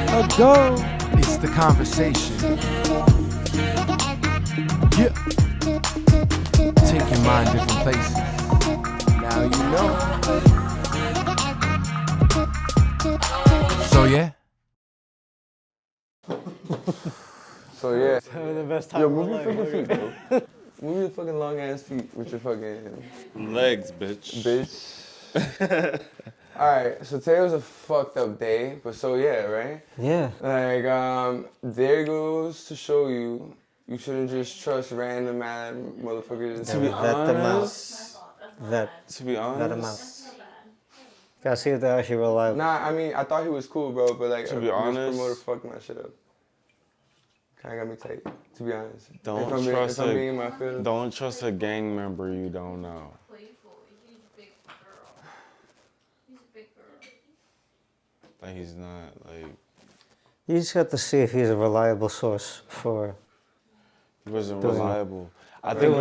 ago. It's the conversation. Yeah. Take your mind different places. Now you know. So yeah. So yeah. Having the best time Yo, of my move your life. fucking feet, bro. Move your fucking long ass feet with your fucking legs, bitch. Alright, so today was a fucked up day, but so yeah, right? Yeah. Like, there goes to show you, you shouldn't just trust random mad motherfuckers. To be honest, To be honest, gotta see if they're actually reliable. Nah, I mean, I thought he was cool, bro, but like, To be this honest, promoter fucked my shit up. Kinda got me tight, to be honest. Don't trust a gang member you don't know. Like he's not like. You just have to see if he's a reliable source for. He wasn't reliable. I think it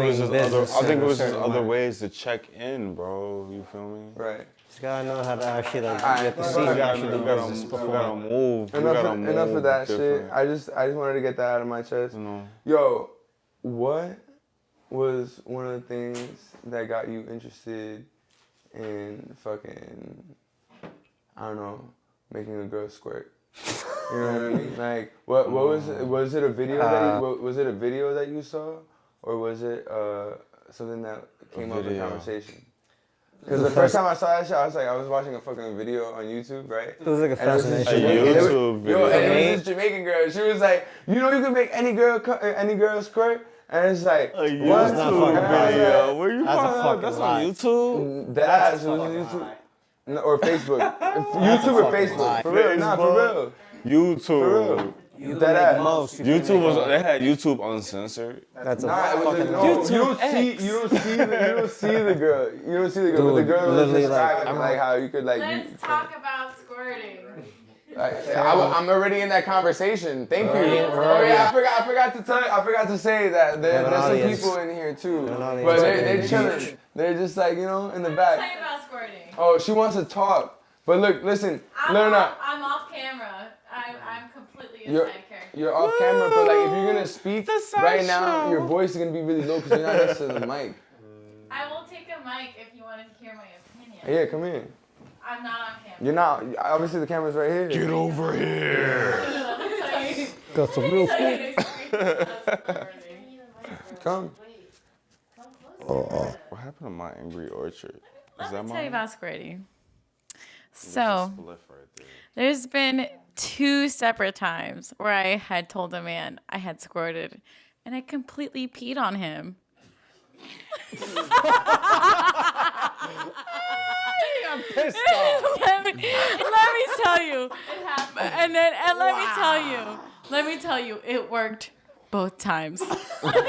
was just other ways to check in, bro. You feel me? Right. Just gotta know how to actually like get to see if you actually do business before. You gotta move. Enough of that shit. I just wanted to get that out of my chest. Yo, what was one of the things that got you interested in fucking, I don't know, making a girl squirt? You know what I mean? Like, what was it? Was it a video that you saw, or was it something that came up in conversation? Because the first time I saw that shit, I was watching a fucking video on YouTube, right? It was like a fascination. YouTube video. Yo, and it was this Jamaican girl. She was like, you know, you can make any girl squirt. And it's like, a YouTube video. Where you find out? That's on YouTube? That's on YouTube. No, or Facebook. YouTube or Facebook. For real. Nah, for real. YouTube. For real. YouTube was, they had YouTube uncensored. That's a fucking YouTube. You don't see the girl. You don't see the girl. But the girl was describing like how you could like. Let's talk about squirting. I'm already in that conversation. Thank you. Oh yeah, I forgot to say that there's some people in here too, but they're chilling. They're just like, you know, in the back. Tell you about squirting. Oh, she wants to talk, but look, listen. I'm off camera. I'm completely a side character. You're off camera, but like if you're gonna speak right now, your voice is gonna be really low because you're not next to the mic. I will take a mic if you want to hear my opinion. Yeah, come here. I'm not on camera. You're not. Obviously, the camera's right here. Get over here. Got some real squid. Come. What happened to my Angry Orchard? Let me tell you about squirting. So, there's been 2 separate times where I had told a man I had squirted, and I completely peed on him. I'm pissed off. let me tell you. And let me tell you, it worked both times. Whoa.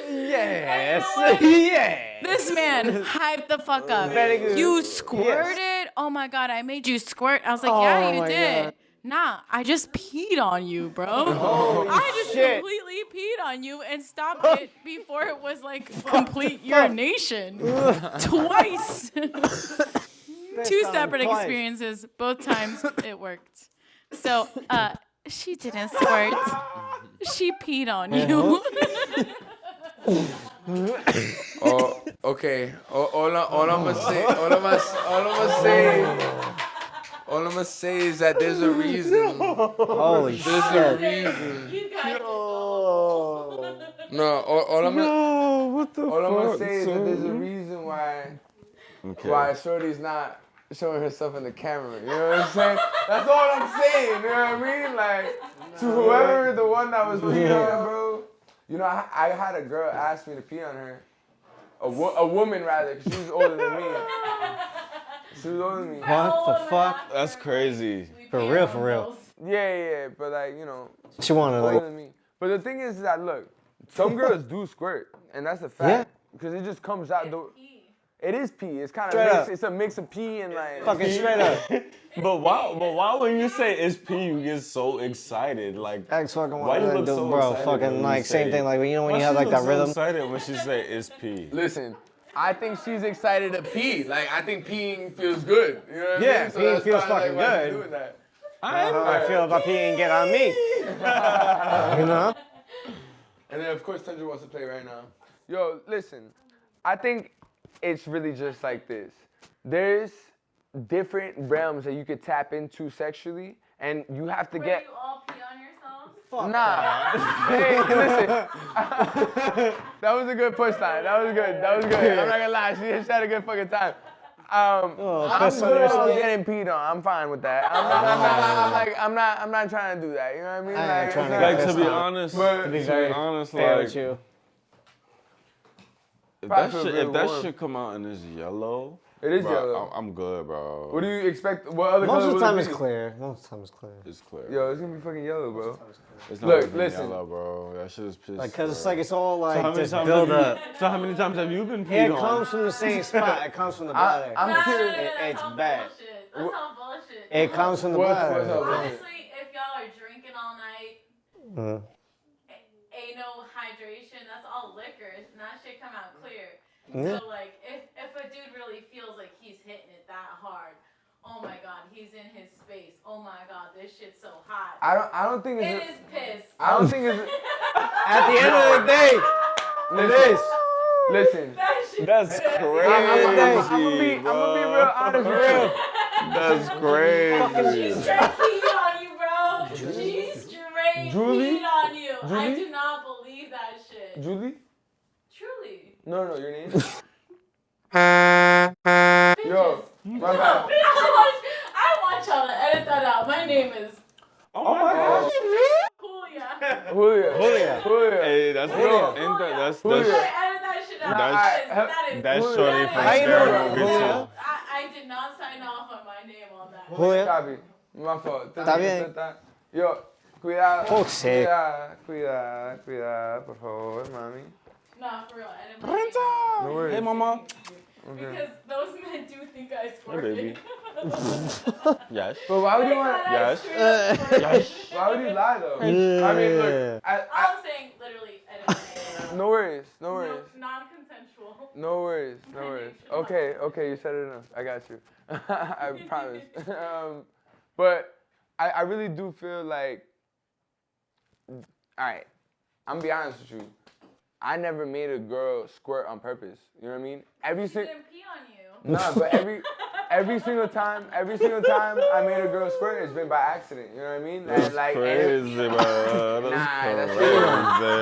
Yes. Yeah. This man hyped the fuck up. You squirted? Yes. Oh my God, I made you squirt. I was like, yeah, you did. God. Nah, I just peed on you, bro. I just completely peed on you and stopped it before it was like complete urination. Twice. 2 separate experiences. Both times it worked. So, she didn't squirt. She peed on you. Oh, okay. All I'm gonna say is that there's a reason. Holy shit. There's a reason. No, all I'm gonna say is that there's a reason why Shorty's not showing herself in the camera. You know what I'm saying? That's all I'm saying. You know what I mean? Like, to whoever the one that was peeing on, bro. You know, I had a girl ask me to pee on her. A woman, rather, because she was older than me. She was older than me. What the fuck? That's crazy. For real. Yeah, but like, you know. She wanted older like. than me. But the thing is that, look, some girls do squirt, and that's a fact. Because it just comes out. It is pee. It's kind of it's a mix of pee and like. Fucking straight up. But why when you say it's pee, you get so excited? Like, why you look so excited? Fucking like same thing. Like, you know when you have like that rhythm. Excited when she say it's pee. Listen, I think she's excited to pee. Like, I think peeing feels good. You know what I mean? Yeah, So peeing that's feels probably, fucking like, why she's good. doing that. How I feel about peeing get on me. You know? And then, of course, Tundra wants to play right now. Yo, listen. I think it's really just like this. There's different realms that you could tap into sexually, and you have to get... you all pee on yourselves? Nah. Hey, listen. That was a good push line. That was good. I'm not gonna lie. She had a good fucking time. I'm good on getting peed on. I'm fine with that. I'm not trying to do that. You know what I mean? I ain't trying to Like, get to be pissed off. honest, To be very fair with you. if Probably that feel shit, really if that warm. shit come out and it's yellow, It is bro, yellow. I'm good, bro. What do you expect? What other Most color of the would time it it's be? clear. Most of the time it's clear. It's clear. Yo, it's gonna be fucking yellow, bro. It's not Look, even listen. yellow, bro. That shit is pissed. Like, cause it's like it's all like how many just times build have you- up. So how many times have you been peed It on? comes from the same spot. It comes from the bladder. I'm curious. It's bad. That's all bullshit. It comes from the What's bladder. up? Honestly, if y'all are drinking all night, ain't no hydration, that's all liquor, and that shit come out clear. Yeah. So like, if a dude really feels like he's hitting it that hard, oh my god, he's in his space. Oh my god, this shit's so hot. I don't think It it's. is piss. I don't think it's. At the end of the day, it is. Listen. That shit That's piss. crazy, I'm gonna be real honest with you. That's crazy. Straight peed on you, bro. She straight Julie? peed on you. I Julie? do not believe that shit. Julie? Truly. No, your name? Yo, my bad. I want y'all to edit that out. My name is Oh my gosh. Julia. Julia. Hey, that's Julia. Julia. Julia. Edit that shit out. That's Julia. shorty from How you Scary doing, Movie Julia? 2. I did not sign off on my name on that. Julia. Copy. My fault. Está bien. Yo, cuidado. Oh, shit. Cuidado, por favor, mami. Nah, for real. Edit my name out. No worries. Hey, mama. Because those men do think I Hey, squirted. baby. Yes. But why would you want? Yes. Yes. Why would you lie though? I mean, look. All I'm saying, literally, edit my name out. No worries. No worries. Non-consensual. No worries. Okay, you said it enough. I got you. I promise. But I really do feel like, all right, I'm gonna be honest with you. I never made a girl squirt on purpose. You know what I mean? She didn't pee on you. Nah, but every single time I made a girl squirt, it's been by accident. You know what I mean? That's crazy, bro. That is crazy.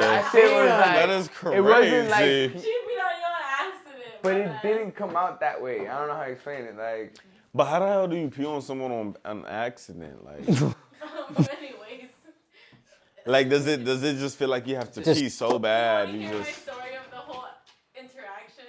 That shit was like, That is crazy. It wasn't like, She peed on you on accident. but it didn't come out that way. I don't know how to explain it. Like, But how the hell do you pee on someone on an accident? Like, Anyways. like does it just feel like you have to pee so bad? You You hear my just story of the whole interaction?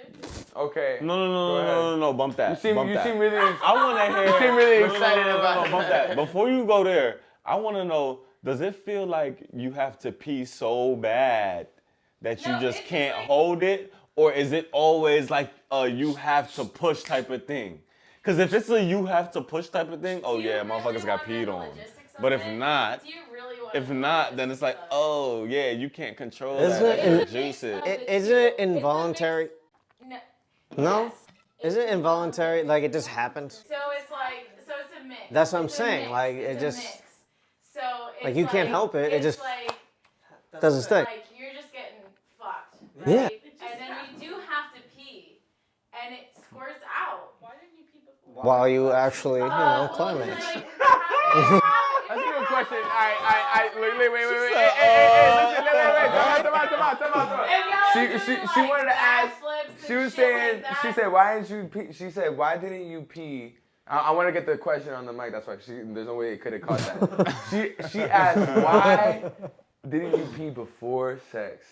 okay. no. Bump that. You seem really. I want to hear. You seem really No, excited about bump that. Before you go there, I want to know: does it feel like you have to pee so bad that you No, just it's can't like- hold it, or is it always like you have to push type of thing? Because if it's a you have to push type of thing, oh Do you yeah, really motherfuckers got wanna know peed the on. logistics of But if it? not, Do you really want to if know the not, then it's like, logistics of it? oh yeah, you can't control Isn't that. it You in- juice it. Isn't it involuntary? No. No? Yes. Is it involuntary? Like it just happens? So it's a mix. That's what I'm It's a saying, mix. like, It's it a just- mix. So it's Like, you can't help it, it it's just like, doesn't stick. like you're just getting fucked, Yeah. right? And then you do have to pee, and it squirts out. Why didn't you pee before? While you actually, climbing. That's a good question. I wait. Hey, time out. She wanted to ask. She was saying. She said, "Why didn't you pee?" She said, "Why didn't you pee?" I want to get the question on the mic. That's why there's no way it could have caught that. She asked, "Why didn't you pee before sex?"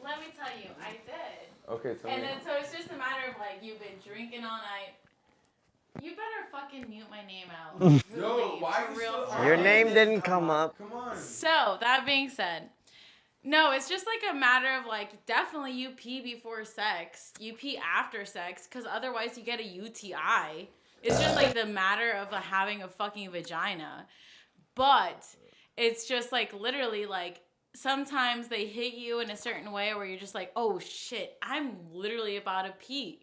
Let me tell you, I did. Okay, tell me. And then so it's just a matter of like you've been drinking all night. You better fucking mute my name out. Really, why for you real, so for Your real. name didn't come up. Come on. So that being said, no, it's just like a matter of like definitely you pee before sex, you pee after sex, because otherwise you get a UTI. It's just like the matter of having a fucking vagina, but it's just like literally like sometimes they hit you in a certain way where you're just like, oh shit, I'm literally about to pee.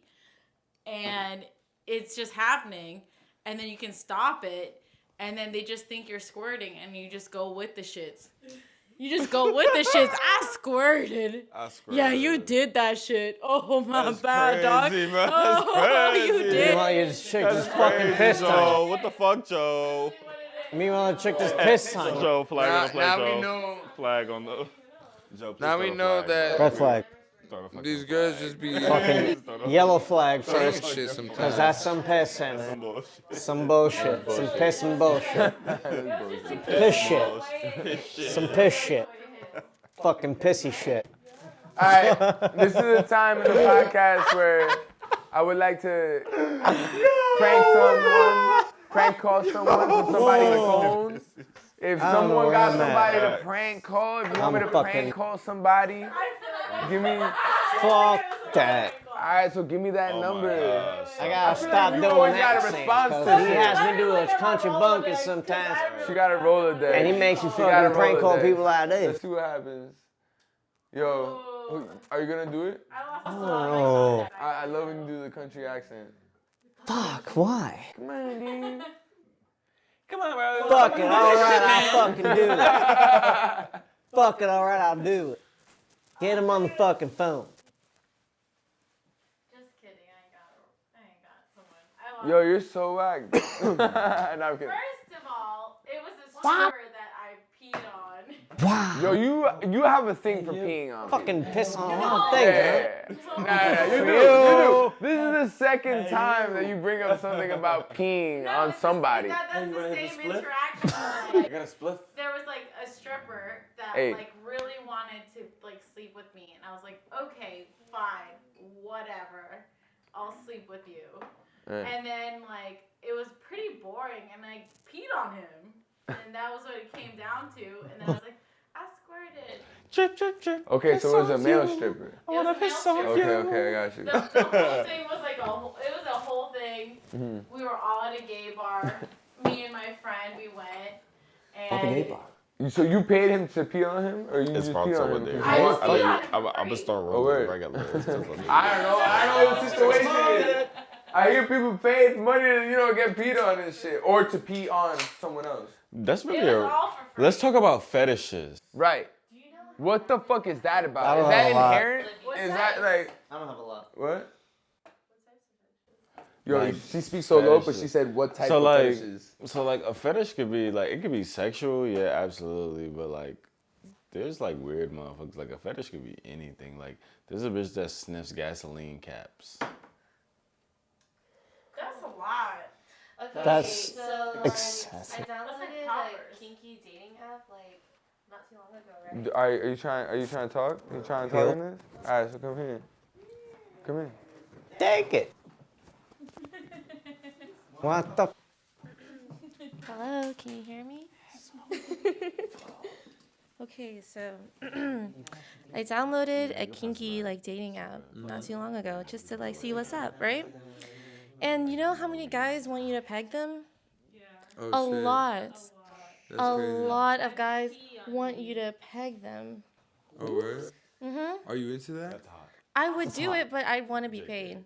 And it's just happening. And then you can stop it. And then they just think you're squirting and you just go with the shits. You just go with the shits. I squirted. Yeah, you did that shit. Oh, my bad, dog. Crazy, man. Oh, you did. Meanwhile, your chick just fucking pissed on Joe, you. what the fuck, Joe? Meanwhile, the chick just pissed on you. Joe, flag on the play, now Joe. we know. Flag on the. Joe, please Now we throw a know flag, that Red flag. Throw a fucking These flag. girls just be Fucking yellow flag saying first. shit Cause sometimes. that's some piss in it. Some bullshit. Some piss and bullshit. Piss shit. Some piss shit. Fucking pissy shit. All right, this is a time in the podcast where I would like to prank call someone from somebody's phone. If I don't know someone where got I'm somebody at. to prank call, if you want me I'm to fucking- prank call somebody, give me. Fuck that. All right, so give me that number. I gotta stop you doing always that. got a response to He shit. has me do a country bunkers sometimes. She got a Rolodex. And he makes you She got a fucking prank call Rolodex. people like Let's this. see what happens. Yo, are you gonna do it? Oh. I love when you do the country accent. Fuck, why? Come on, dude. Come on, bro. Fuck it, alright, I'll fucking do it. Fuck it, alright, I'll do it. Get him on the fucking phone. Just kidding. I ain't got someone. Yo, you're so whack. No, I'm kidding. First of all, it was a stripper that I peed on. Wow. Yo, you have a thing for peeing on me. Fucking piss on the wrong thing, huh? Nah, you do. This is the second time that you bring up something about peeing on somebody. That's the same interaction. I got a spliff. There was like a stripper that Hey. like really wanted to like sleep with me, and I was like, okay, fine, whatever, I'll sleep with you. And then like it was pretty boring, and I peed on him, and that was what it came down to. And then I was like, I squirted. Chip, chip, chip. Okay, so it was a male stripper. I wanna piss on you. Okay, I got you. The whole thing was like it was a whole thing. Mm-hmm. We were all at a gay bar. Me and my friend, we went. And So you paid him to pee on him, or you It's just fucked peed on over him? there. I just peed on him I'm for gonna free. start Oh, rolling word. regular. I don't know what the situation is. I hear people pay money to, get peed on and shit, or to pee on someone else. That's It really was a. all for free. Let's talk about fetishes. Right. What the fuck is that I about? don't Is that know a lot. inherent? What's Is that? that like I don't have a lot. what? Yo, Like, she speaks so low, but fetishes. she said what type So of like, fetishes? so like a fetish could be like it could be sexual, yeah, absolutely, but like there's like weird motherfuckers. Like a fetish could be anything. Like there's a bitch that sniffs gasoline caps. That's a lot. Okay, That's so excessive. I downloaded poppers. a kinky dating app like not too long ago, right? Are you trying to talk? Are you trying to talk Yep. in this? All right, so come here. Come here. Take it. What the? Hello, can you hear me? Okay, so I downloaded a kinky like dating app not too long ago just to like see what's up, right? And you know how many guys want you to peg them? Oh, A lot. That's A lot of guys want you to peg them. Oh, word? Are you into that? I would do it, but I want to be paid.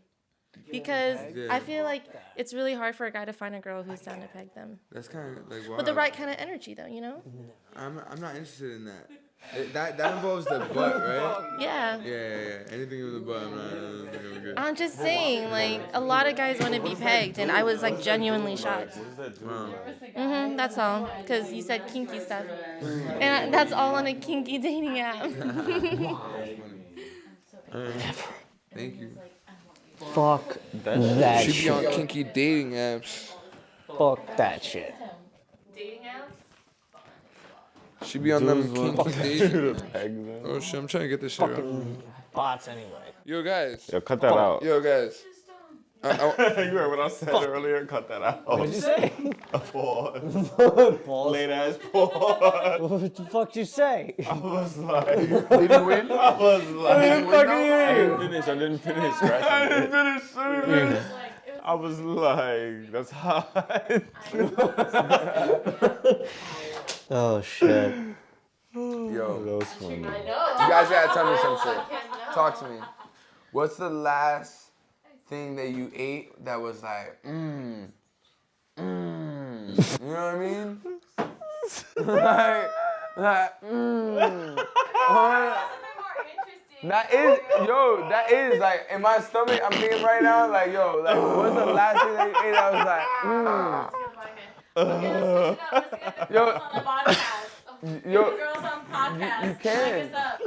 Because I feel like it's really hard for a guy to find a girl who's down to peg them. That's kind of like wow. With the right kind of energy, though, you know? I'm not interested in that. That involves the butt, right? Yeah. Yeah. Anything with the butt, I don't think I'm good. I'm just saying, like, a lot of guys want to be pegged, and I was, like, genuinely shocked. That's all. Because you said kinky stuff. And that's all on a kinky dating app. Thank you. Fuck that She be shit. on kinky dating apps. Fuck that shit. Dating apps? She be on them kinky dating. Peg them. Oh shit, I'm trying to get this shit out. Bots anyway. Yo guys. Yo, cut that out. Yo guys. You heard what I said earlier? Cut that out. What'd you say? A pause. Balls. Late ass pause. What the fuck did you say? I was like, Did you win? I was like, Fucking I didn't finish scratching it. I was like, that's hot. Oh shit. Yo, That was funny. I know. you guys gotta tell me some shit. No. Talk to me. What's the last thing that you ate that was like, you know what I mean? That is like in my stomach. I'm thinking right now, like, yo, like, what's the last thing that you ate? I was like, Yo, On the podcast. yo, Girls on podcast. you can. Mic us up.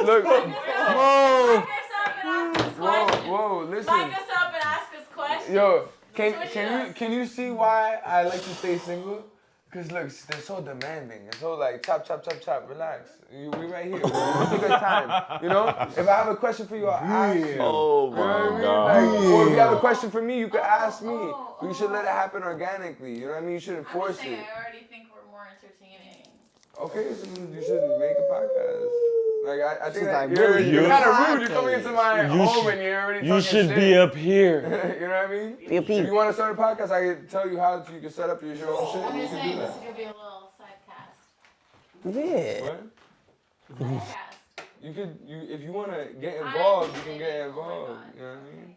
Look. Mic us up and ask us questions. Whoa, Mic listen. us up and ask us questions. Yo, can you see why I like to stay single? Cause look, they're so demanding. It's so like chop. Relax. We right here. We take our time. You know. If I have a question for you, I'll ask you. Oh my God. Like, or if you have a question for me, you can ask me. But you should let it happen organically. You know what I mean? You shouldn't force it. I already think we're more entertaining. Okay, so you should make a podcast. Like I think that like, you're kind of rude. You're coming into my home and you're already talking You should shit. be up here. You know what I mean? Be a peep. If you want to start a podcast, I can tell you how you can set up your own shit. I'm You just can do saying this that. is gonna be a little side cast. Yeah. What? Side cast. If you want to get involved, you can get involved. You know what I mean?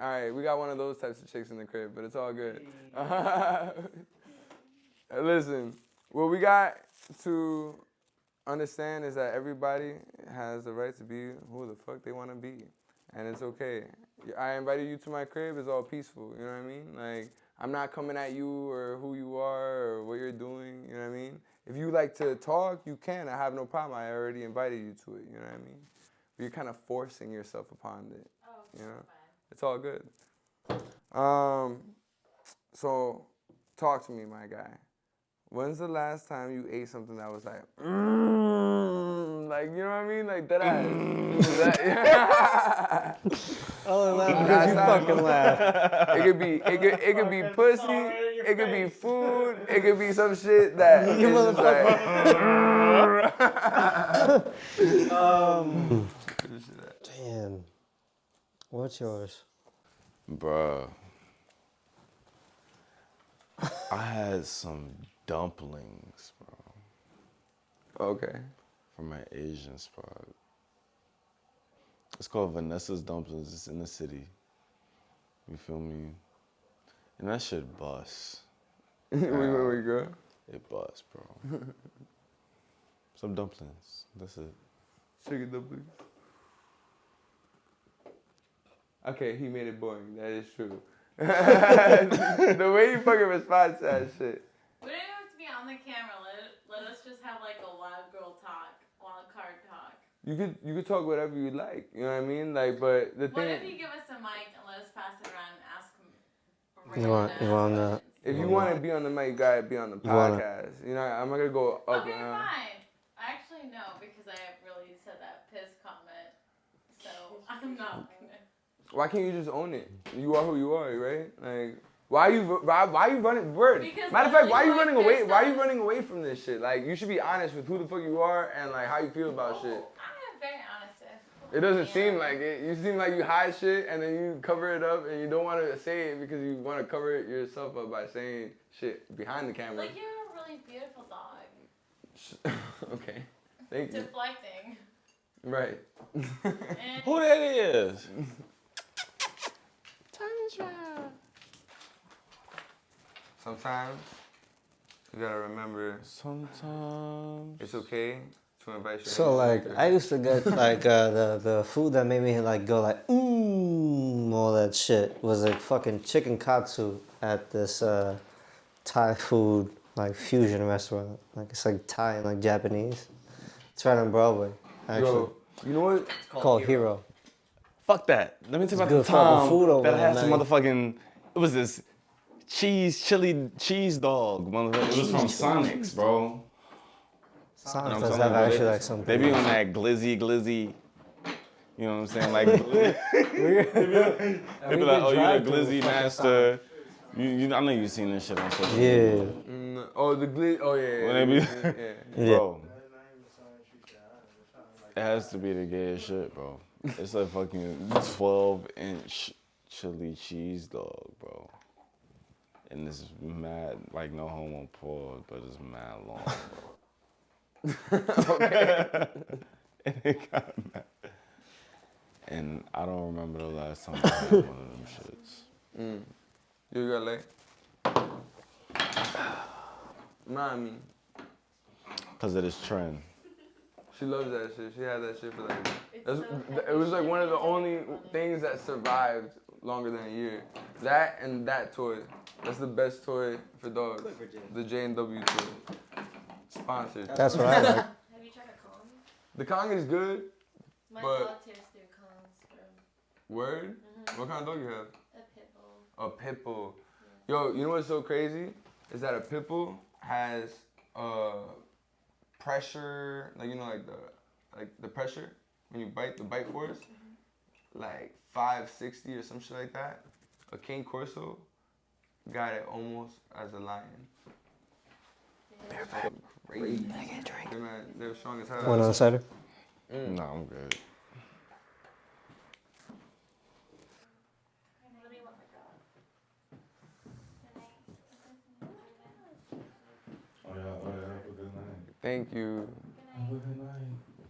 All right, we got one of those types of chicks in the crib, but it's all good. Listen, what we got to understand is that everybody has the right to be who the fuck they want to be, and it's okay. I invited you to my crib. It's all peaceful. You know what I mean? Like, I'm not coming at you or who you are or what you're doing. You know what I mean? If you like to talk, you can. I have no problem. I already invited you to it. You know what I mean? But you're kind of forcing yourself upon it. You know? It's all good. So, talk to me, my guy. When's the last time you ate something that was like, like, you know what I mean? Like that ass. I only laugh because you fucking laugh. It could be pussy, it could be food, it could be some shit that is just like, Damn. What's yours? Bruh. I had some dumplings, bro, okay. from an Asian spot. It's called Vanessa's Dumplings. It's in the city. You feel me? And that shit bust. Where we go? It bust, bro. Some dumplings. That's it. Chicken dumplings. Okay, he made it boring. That is true. The way you fucking respond to that shit. We don't have to be on the camera. Let us just have like a wild girl talk, wild card talk. You could talk whatever you like. You know what I mean? Like, but the What thing. if you give us a mic and let us pass it around and ask them? You want that? If you want to be on the mic, you gotta be on the podcast. You know, I'm not gonna go up Okay, and down. fine. Actually, no, because I really said that piss comment. So I'm not gonna. Why can't you just own it? You are who you are, right? Like, why you running? Word. Because Matter of fact, why are you literally running away? pissed Why are you off. running away from this shit? Like, you should be honest with who the fuck you are and like how you feel about shit. I am very honest. It doesn't seem like it. You seem like you hide shit and then you cover it up and you don't want to say it because you want to cover it yourself up by saying shit behind the camera. Like, you're a really beautiful dog. Okay. Thank you. Deflecting. Right. And Who that is? Sometimes you gotta remember Sometimes. it's okay to invite your So like, I used to get like the food that made me like go like all that shit was like fucking chicken katsu at this Thai food like fusion restaurant. Like it's like Thai and like Japanese. It's right on Broadway, actually. Yo, you know what? Called Hero. Fuck that. Let me tell you about good the fucking time food over that I there, had some man. motherfucking. It was this chili cheese dog. Motherfucker. It was from Sonic's, bro. Sonic I'm does telling have you, actually they- like some. They be on that glizzy. You know what I'm saying? Like, they be like, oh, you the glizzy master. You, I know you've seen this shit on social media. Yeah. Oh, the glitch. Oh, yeah. When they be, Yeah. bro. It has to be the gayest shit, bro. It's a fucking 12-inch chili cheese dog, bro. And it's mad, like no homo pause, but it's mad long, bro. Okay. And it got mad. And I don't remember the last time I had one of them shits. You got late? Mommy. Because of this trend. She loves that shit. She had that shit for like... it was like one of the only things that survived longer than a year. That and that toy. That's the best toy for dogs. The J&W toy. Sponsored. That's what I like. Have you tried a Kong? The Kong is good. My But- dog tears through Kongs, bro. Word? What kind of dog you have? A pit bull. A pit bull. Yo, you know what's so crazy? Is that a pit bull has pressure, like you know, like the pressure when you bite, the bite force, like 560 or some shit like that. A King Corso got it almost as a lion. They're crazy. They're strong as hell. One on the cider. No, I'm good. Thank you.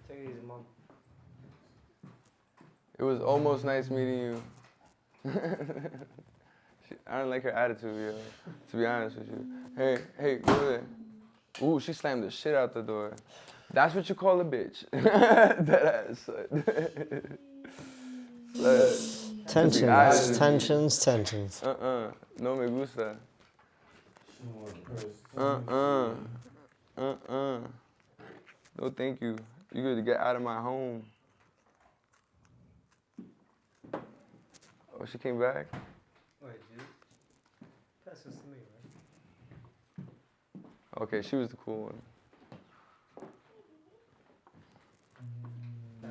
Take it easy, Mom. It was almost nice meeting you. I don't like her attitude, yo. To be honest with you. Hey, go there. Ooh, she slammed the shit out the door. That's what you call a bitch. That ass. Tensions. No me gusta. No, thank you. You good to get out of my home. Oh, she came back? Wait, dude. Pass this to me, right? Okay, she was the cool one.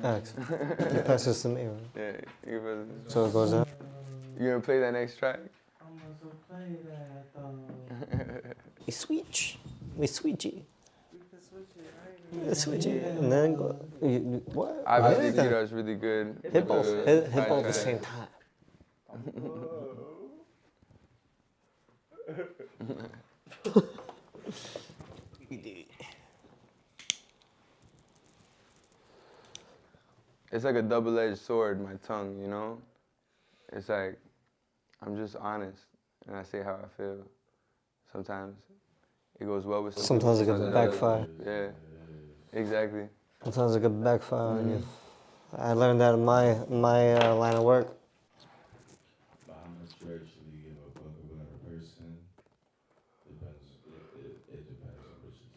Alex, you pass this to me, right? Yeah, you was, So it goes out. you gonna play that next track? I'm gonna play that. We switch. We switchy. We can switch it. I ain't We switch it. And then go. What? Obviously, Yeah. Kira's really good. Hit both. with Hit side both at the tracks. same time. It's like a double-edged sword, my tongue, you know? It's like, I'm just honest, and I say how I feel. Sometimes it goes well with some Sometimes it people, could doesn't. backfire. Yeah, exactly. Sometimes it could backfire on you. I learned that in my line of work. But how much you actually give a fuck about a person depends. It depends on what you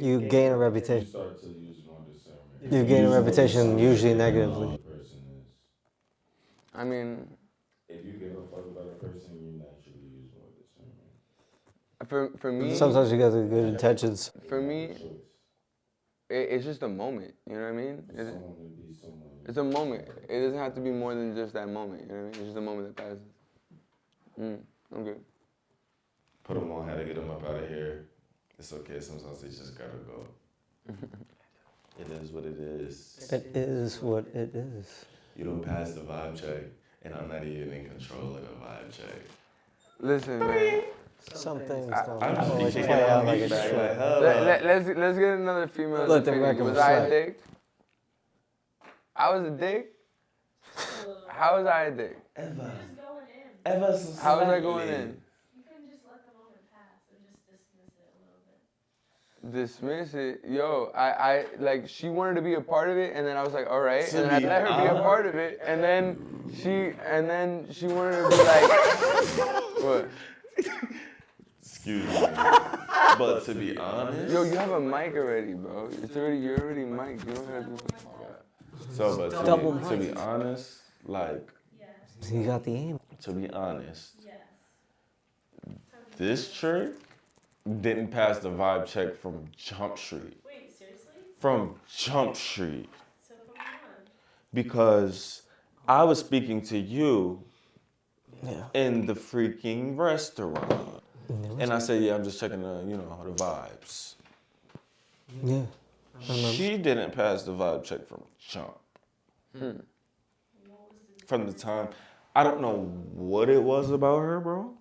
say. You gain a You reputation. start to use more discernment. You gain a reputation usually How negatively. a person is. I mean, If you give a fuck about a person, you naturally use more discernment. for me, Sometimes you got the good intentions. for me, Choice. it's just a moment, you know what I mean? Someone would be someone. It's a moment. It doesn't have to be more than just that moment, you know what I mean? It's just a moment that passes. I'm good. Put them on, had to get them up out of here. It's okay, sometimes they just gotta go. It is what it is. It is what it is. You don't pass the vibe check, and I'm not even in control of the vibe check. Listen, man. Some things don't I'm just always thinking play out on like me it back, should. like, hell. Let's get another female. Let the opinion. record Was I a reflect. dick? I was a dick? How was I a dick? Ever so How was I slightly. going in? You can just let the moment pass or just dismiss it a little bit. Dismiss it. Yo, I like she wanted to be a part of it, and then I was like, all right, and then I let her be a part of it, and then she wanted to be like, what? Excuse me. But to be honest. Yo, you have a mic already, bro. You're already mic'd. You don't have to. So, but to be honest, like, You got the aim. to be honest, this trick didn't pass the vibe check from Jump Street. Wait, seriously? From Jump Street. So put me on. Because I was speaking to you Yeah. in the freaking restaurant. And I said, yeah, I'm just checking the, the vibes. Yeah. She didn't pass the vibe check from jump. From the time, I don't know what it was about her, bro.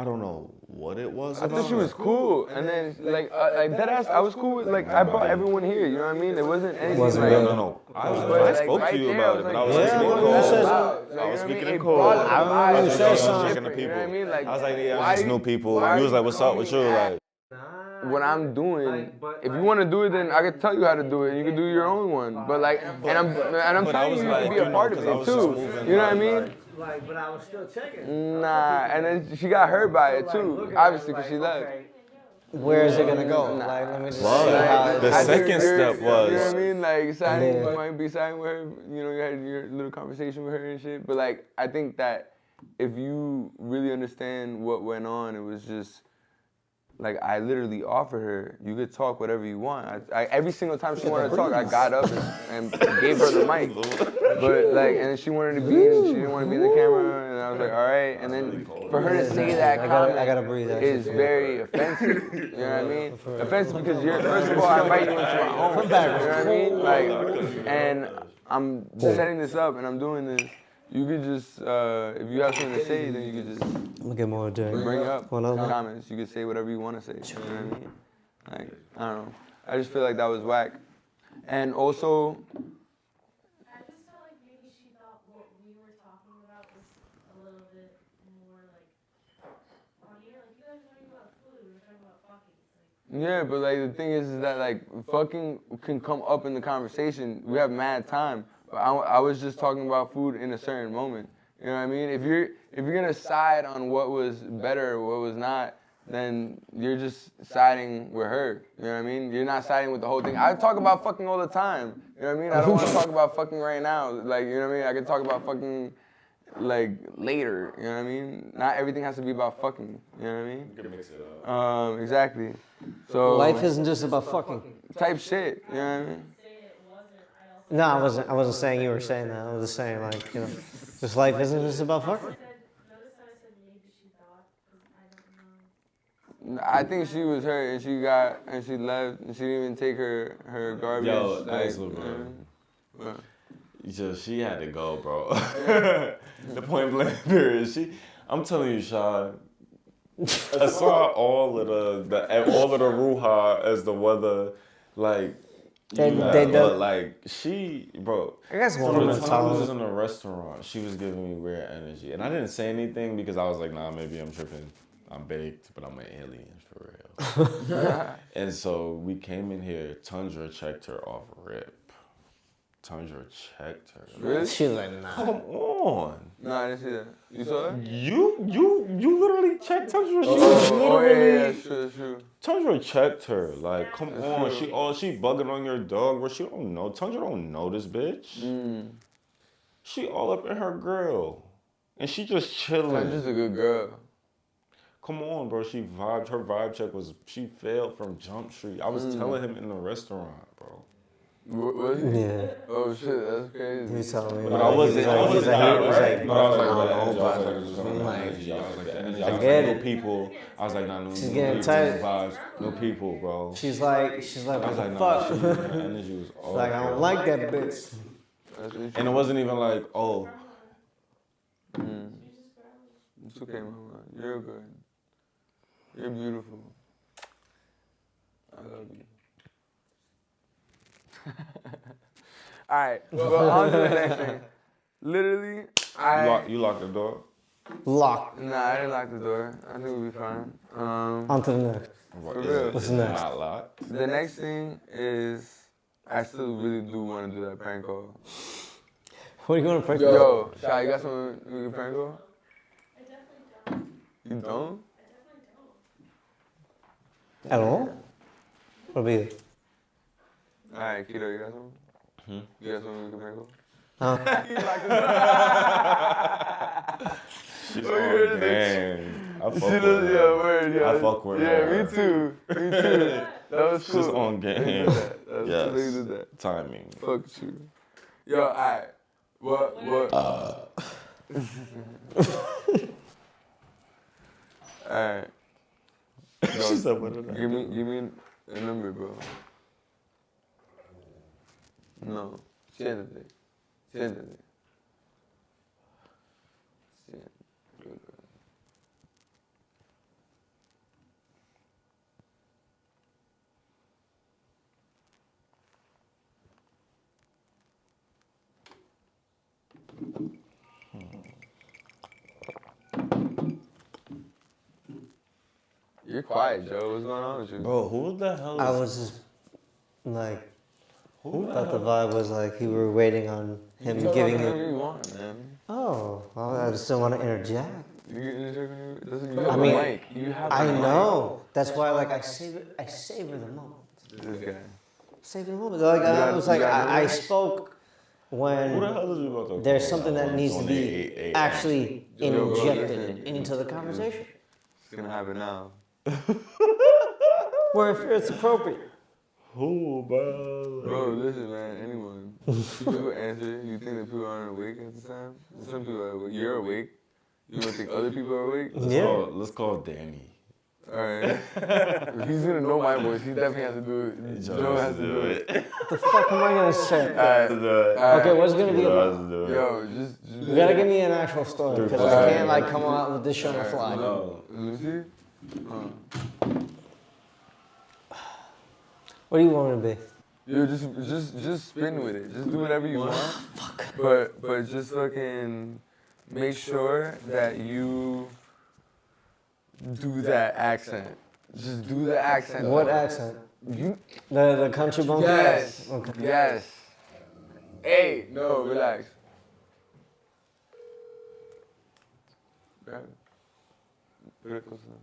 I don't know what it was. I thought she was cool, and then like deadass, I was cool with I brought everyone here. You know what I mean? It wasn't anything like No. I spoke to you about it, but I was Yeah, speaking in you said code. I was speaking in It code. brought the I remember you vibes. said It was something. different, you know what I mean? Like, I was like, yeah, why I just you- knew people. why You was like, what's up with you? coming at- Like, what I'm doing, if you want to do it, then I can tell you how to do it. You can do your own one. But like, and I'm but I telling was you like, to be a you part know, of 'cause I it was just too. moving, You know what I like- mean? Like, but I was still checking. Nah, and then she got hurt by it too, obviously, because she left. Where is it gonna go? Like, let me just see Right. how The I think second you're- step was- you know what I mean? Like, siding, Yeah. you might be siding with her. You know, you had your little conversation with her and shit. But like, I think that if you really understand what went on, it was just. Like, I literally offered her, you could talk whatever you want. Every single time she wanted to talk, I got up and gave her the mic. But, like, and then she wanted to be, she didn't want to be in the camera, and I was like, all right. And then for her to say that I gotta breathe that is shit. very offensive. You know what I mean? Offensive because first of all, I invite you into my home. You know what I mean? Like, and I'm setting this up and I'm doing this. You could just, if you have something to say, then you could just I'm gonna get more drink. bring up Hold on. comments. You can say whatever you want to say. You know what I mean? Like, I don't know. I just feel like that was whack. And also, I just felt like maybe she thought what we were talking about was a little bit more like funnier. Like, you guys were talking about food, we were talking about fucking. yeah, but like the thing is that like fucking can come up in the conversation. We have mad time. But I was just talking about food in a certain moment. You know what I mean? If you're gonna side on what was better or what was not, then you're just siding with her. You know what I mean? You're not siding with the whole thing. I talk about fucking all the time. You know what I mean? I don't want to talk about fucking right now. Like, you know what I mean? I can talk about fucking like later. You know what I mean? Not everything has to be about fucking. You know what I mean? you can mix it up. Exactly. So Life isn't just about fucking. type shit. You know what I mean? No, I wasn't saying you were saying that. I was just saying, like, you know, this life isn't just about fucking. Notice how I said maybe she thought, because I don't know. I think she was hurt and she left and she didn't even take her garbage. Yo, like, actually, bro. uh, She had to go, bro. The point blank period. I'm telling you, Sean. I saw all of the ruha as the weather, like. But like bro. I guess From one the of the time I was times. in a restaurant, she was giving me weird energy, and I didn't say anything because I was like, nah, maybe I'm tripping. I'm baked, but I'm an alien for real. And so we came in here. Tundra checked her off rip. Tundra checked her. Really? She was like, nah. Come on. No, I didn't see that. You saw that? You literally checked Tundra. She was Oh, yeah, literally. that's true, that's true. Tundra checked her. Like, come on. She bugging on your dog where she don't know. Tundra don't know this bitch. She all up in her grill. And she just chilling. That's just a good girl. Come on, bro. She vibed. Her vibe check was, she failed from Jump Street. I was telling him in the restaurant, bro. Was he? Yeah. Oh shit, that's crazy. He told me. But I wasn't. But I was like, I was like, I get it. new people. I was like, nah, new She's new getting people, tight. new vibes, new people, bro. She's like, I what was the like, nah, fuck? her energy was off. Like, I don't like that bitch. That's what And it wasn't even like, oh, It's okay, mama. You're good. You're beautiful. I love you. All right. Well, on to the next thing. Literally, you locked the door. Lock. Nah, I didn't lock the door. I think we'll be fine. On to the next. For real. What's next? Not locked. The next thing is, I still really do want to do that prank call. What are you going to prank? Yo, Shy, you got something we can prank call? I definitely don't. You don't? I definitely don't. At all? What'll be it? All right, Keto, you got something? You got something we can prank call? She's on game. I fuck with Yeah, her. word, yeah. I fuck with Yeah, her. me too. Me too. That was cool. She's on game. That was cool that you Yes. did that. Timing. Fuck you. Yo, alright. What? Alright. She said, what did I Give me a number, bro. No. Siéntate. Siéntate. Good girl. You're quiet, Joe. What's going on with you? Bro, who the hell? I was just like, thought the vibe was like you were waiting on him giving Whatever you. you want, man. Oh, well, I still want to interject. You have I a mean, mic. You have I a mic. know. That's why, like, I savor the moment. This guy. Savor the moment. Like, I was like, I spoke Who the when hell is you about to there's call? something that needs to be 28. actually injected into the conversation. It's gonna happen now. Where if it's appropriate. Who, bro? Bro, listen, man. Anyone. People answer. You think that people aren't awake at the time? Some people are awake. You're awake. You don't think other people are awake? Let's call Danny. Alright. If he's gonna know my voice, he definitely has to do it. Joe has to do it. What the fuck am I gonna say? Alright. Okay, what's it gonna be about? Yo, just You gotta give me an actual story because I can't like come out with this shit on the fly. No. Let me see. What do you want me to be? Yo, just spin with it. Just do whatever you want. But just fucking make sure that you do that accent. Just do the accent. What accent? You, The country bumpkin? yes. Okay. Yes. Hey, no, relax. Grab it. Put it close enough.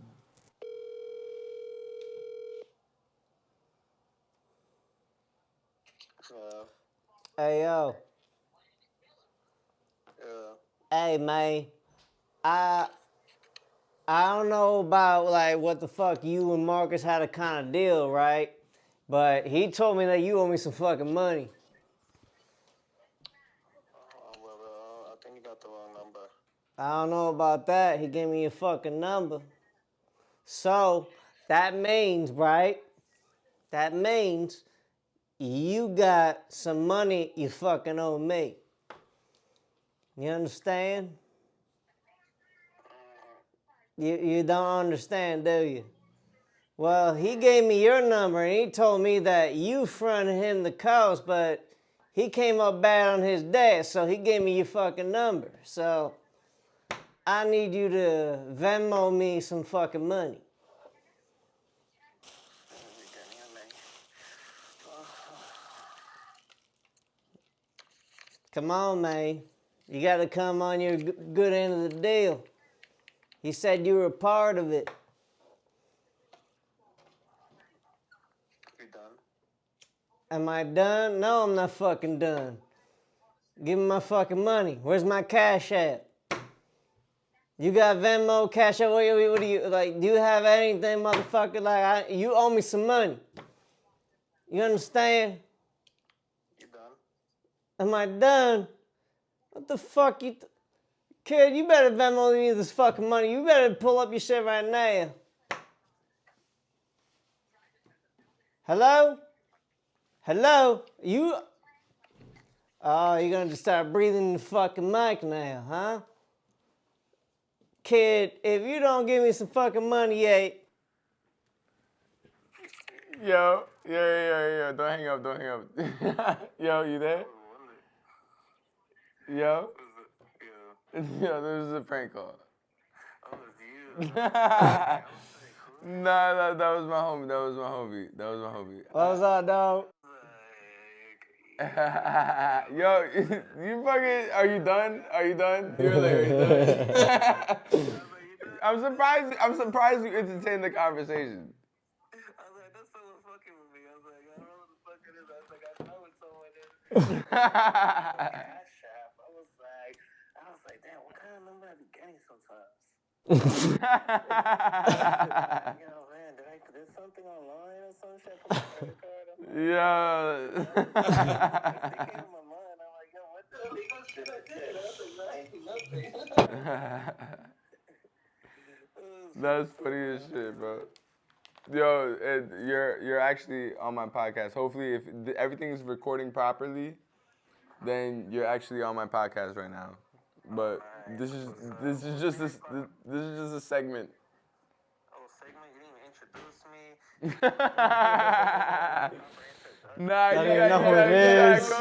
Hey yo. Hey man. I don't know about like what the fuck you and Marcus had a kind of deal, right? But he told me that you owe me some fucking money. I think you got the wrong number. I don't know about that. He gave me your fucking number. So that means, right? That means you got some money you fucking owe me. You understand? You don't understand, do you? Well, he gave me your number and he told me that you fronted him the cost, but he came up bad on his debt, so he gave me your fucking number. So I need you to Venmo me some fucking money. Come on, man. You got to come on your good end of the deal. He said you were a part of it. You done? Am I done? No, I'm not fucking done. Give me my fucking money. Where's my cash at? You got Venmo, Cash App? What do you, like, do you have anything, motherfucker? Like, you owe me some money. You understand? You done? Am I done? What the fuck you... Kid, you better Venmo me this fucking money. You better pull up your shit right now. Hello? Hello? You... Oh, you're gonna just start breathing in the fucking mic now, huh? Kid, if you don't give me some fucking money, Yo, don't hang up, don't hang up. Yo, you there? Yo? Yo, this is a prank call. Oh, it's you. Nah, that was my homie, that was my homie. What's up, dog? Yo, you fucking, are you done? You're like, are you done? I'm surprised you entertained the conversation. I was like, that's someone fucking with me. I was like, I don't know what the fuck it is. I was like, I know it's someone in Cash App. I was like, damn, what kind of number I be getting sometimes? Yo, man, did something online or some shit? Put my credit card. Yeah. They came in my mind. I'm like, yo, what the illegal shit I did? I was like, no, nothing. That's funny as shit, bro. Yo, you're actually on my podcast. Hopefully, if everything's recording properly, then you're actually on my podcast right now. But this is just a segment. Oh, segment? You didn't even introduce me. Nah,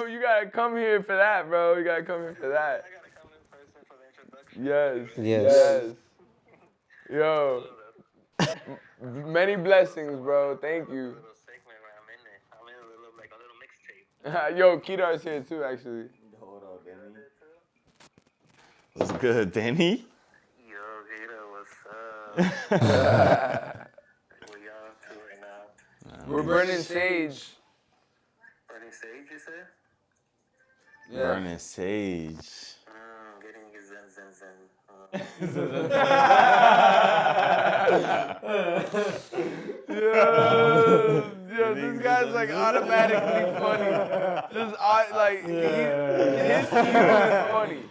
you gotta come here for that, bro. You gotta come here for that. I gotta come in person for the introduction. Yes. Yo. Many blessings, bro. Thank you. Little segment where I'm in it. I'm in a little mixtape. Yo, Kedar's here too, actually. Hold on, Danny. What's good, Danny? Yo, Vito, what's up? What y'all up to right now? We're burning sage. Burning sage, you said? Yeah. Burning sage. Getting your zen. Yo, this guy's like automatically funny. Just like his humor is funny.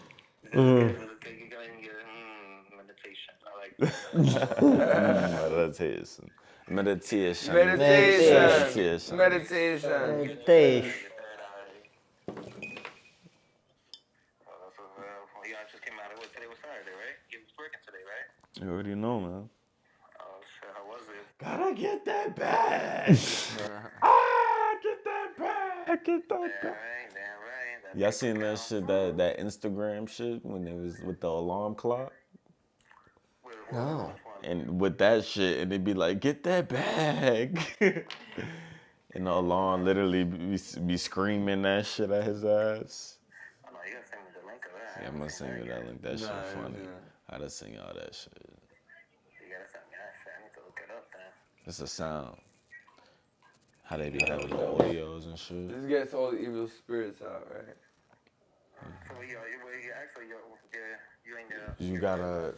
You're getting your meditation. I like that. Meditation. Y'all just came out of what? Today was Saturday, right? You was working today, right? You already know, man. Oh shit, how was it? Gotta get that bag. Get that bag. Get that bag. Damn right. Y'all seen that shit, that Instagram shit when it was with the alarm clock? No. And with that shit, and it'd be like, get that bag. And the alarm literally be screaming that shit at his ass. Oh no, you gotta send me the link of that. Yeah, I'm gonna send you that link. That shit funny. I just sing all that shit. You gotta send me that shit. I need to look it up then. It's a sound. How they be having the audios and shit. This gets all the evil spirits out, right? So you actually you ain't there. You gotta.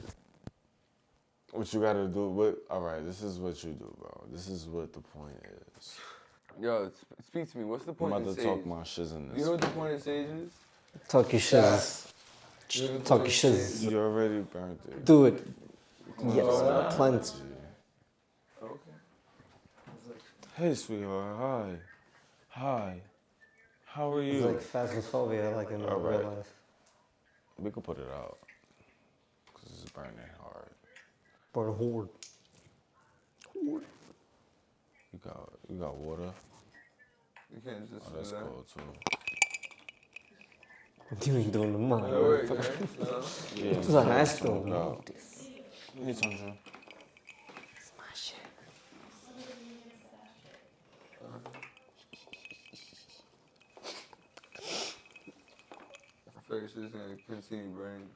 What you gotta do? Alright, this is what you do, bro. This is what the point is. Yo, speak to me. What's the point I'm of about to sage? talk my shiz in this. You know what the point of sage is? Talk your shiz. Talk your shiz. You already burnt it. Do it. Yes, plenty. Okay. Hey, sweetheart. Hi. How are you? It's like phasmophobia, like in real life. We could put it out. Because it's burning hard. Burn horde. You got water? You can't just Oh, that's do that. cool, too. You ain't doing the money. No way, man. No. Yeah, It's like, I still no. know this. Hey, Sandra. It's my shit. I feel like it's just gonna continue burning.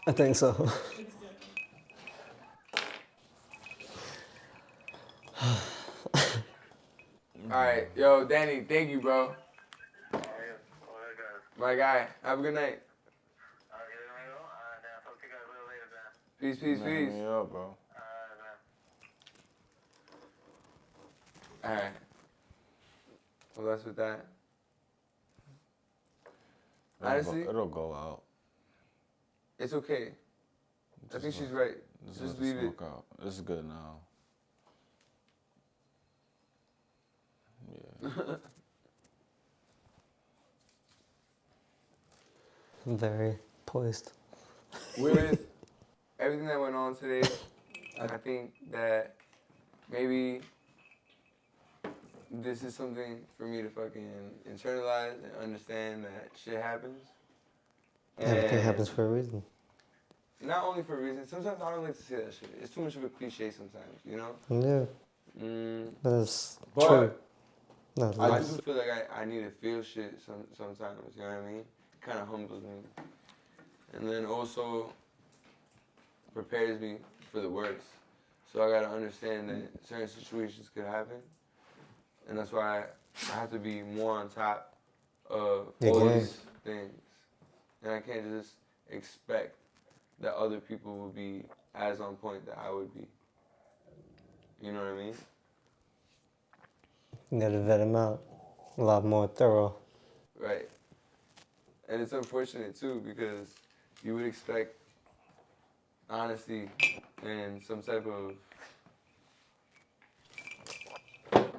I think so. Alright, yo, Danny, thank you, bro. My guy, have a good night. Peace. Hit me up, bro. Alright. Well, that's with that. Honestly, It'll go out. it's okay. I think she's right. Just leave it. Smoke out. It's good now. Yeah. Very poised. With everything that went on today, I think that maybe this is something for me to fucking internalize and understand that shit happens. Everything And happens for a reason. not only for a reason. Sometimes I don't like to say that shit. It's too much of a cliche sometimes, you know? Yeah, that's But true. No, I that's- do feel like I need to feel shit sometimes, you know what I mean? It kind of humbles me. And then also prepares me for the worst. So I gotta understand that certain situations could happen. And that's why I have to be more on top of all these things. And I can't just expect that other people will be as on point that I would be. You know what I mean? You gotta vet them out a lot more thorough. Right. And it's unfortunate too because you would expect honesty and some type of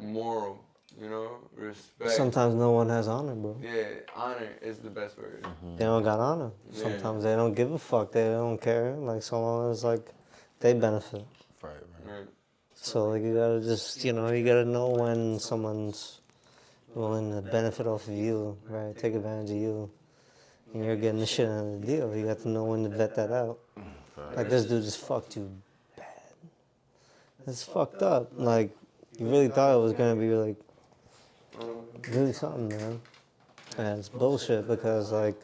moral, you know, respect. Sometimes no one has honor, bro. Yeah, honor is the best word. They don't got honor. Yeah. Sometimes they don't give a fuck. They don't care. Like so long as like they benefit. Right. Right. So like you gotta just you gotta know when someone's willing to benefit off of you, right? Take advantage of you, and you're getting the shit out of the deal. You got to know when to vet that out. Like, this dude just fucked you bad. It's fucked up. Like, you really thought it was gonna be, like, really something, man. And it's bullshit because, like,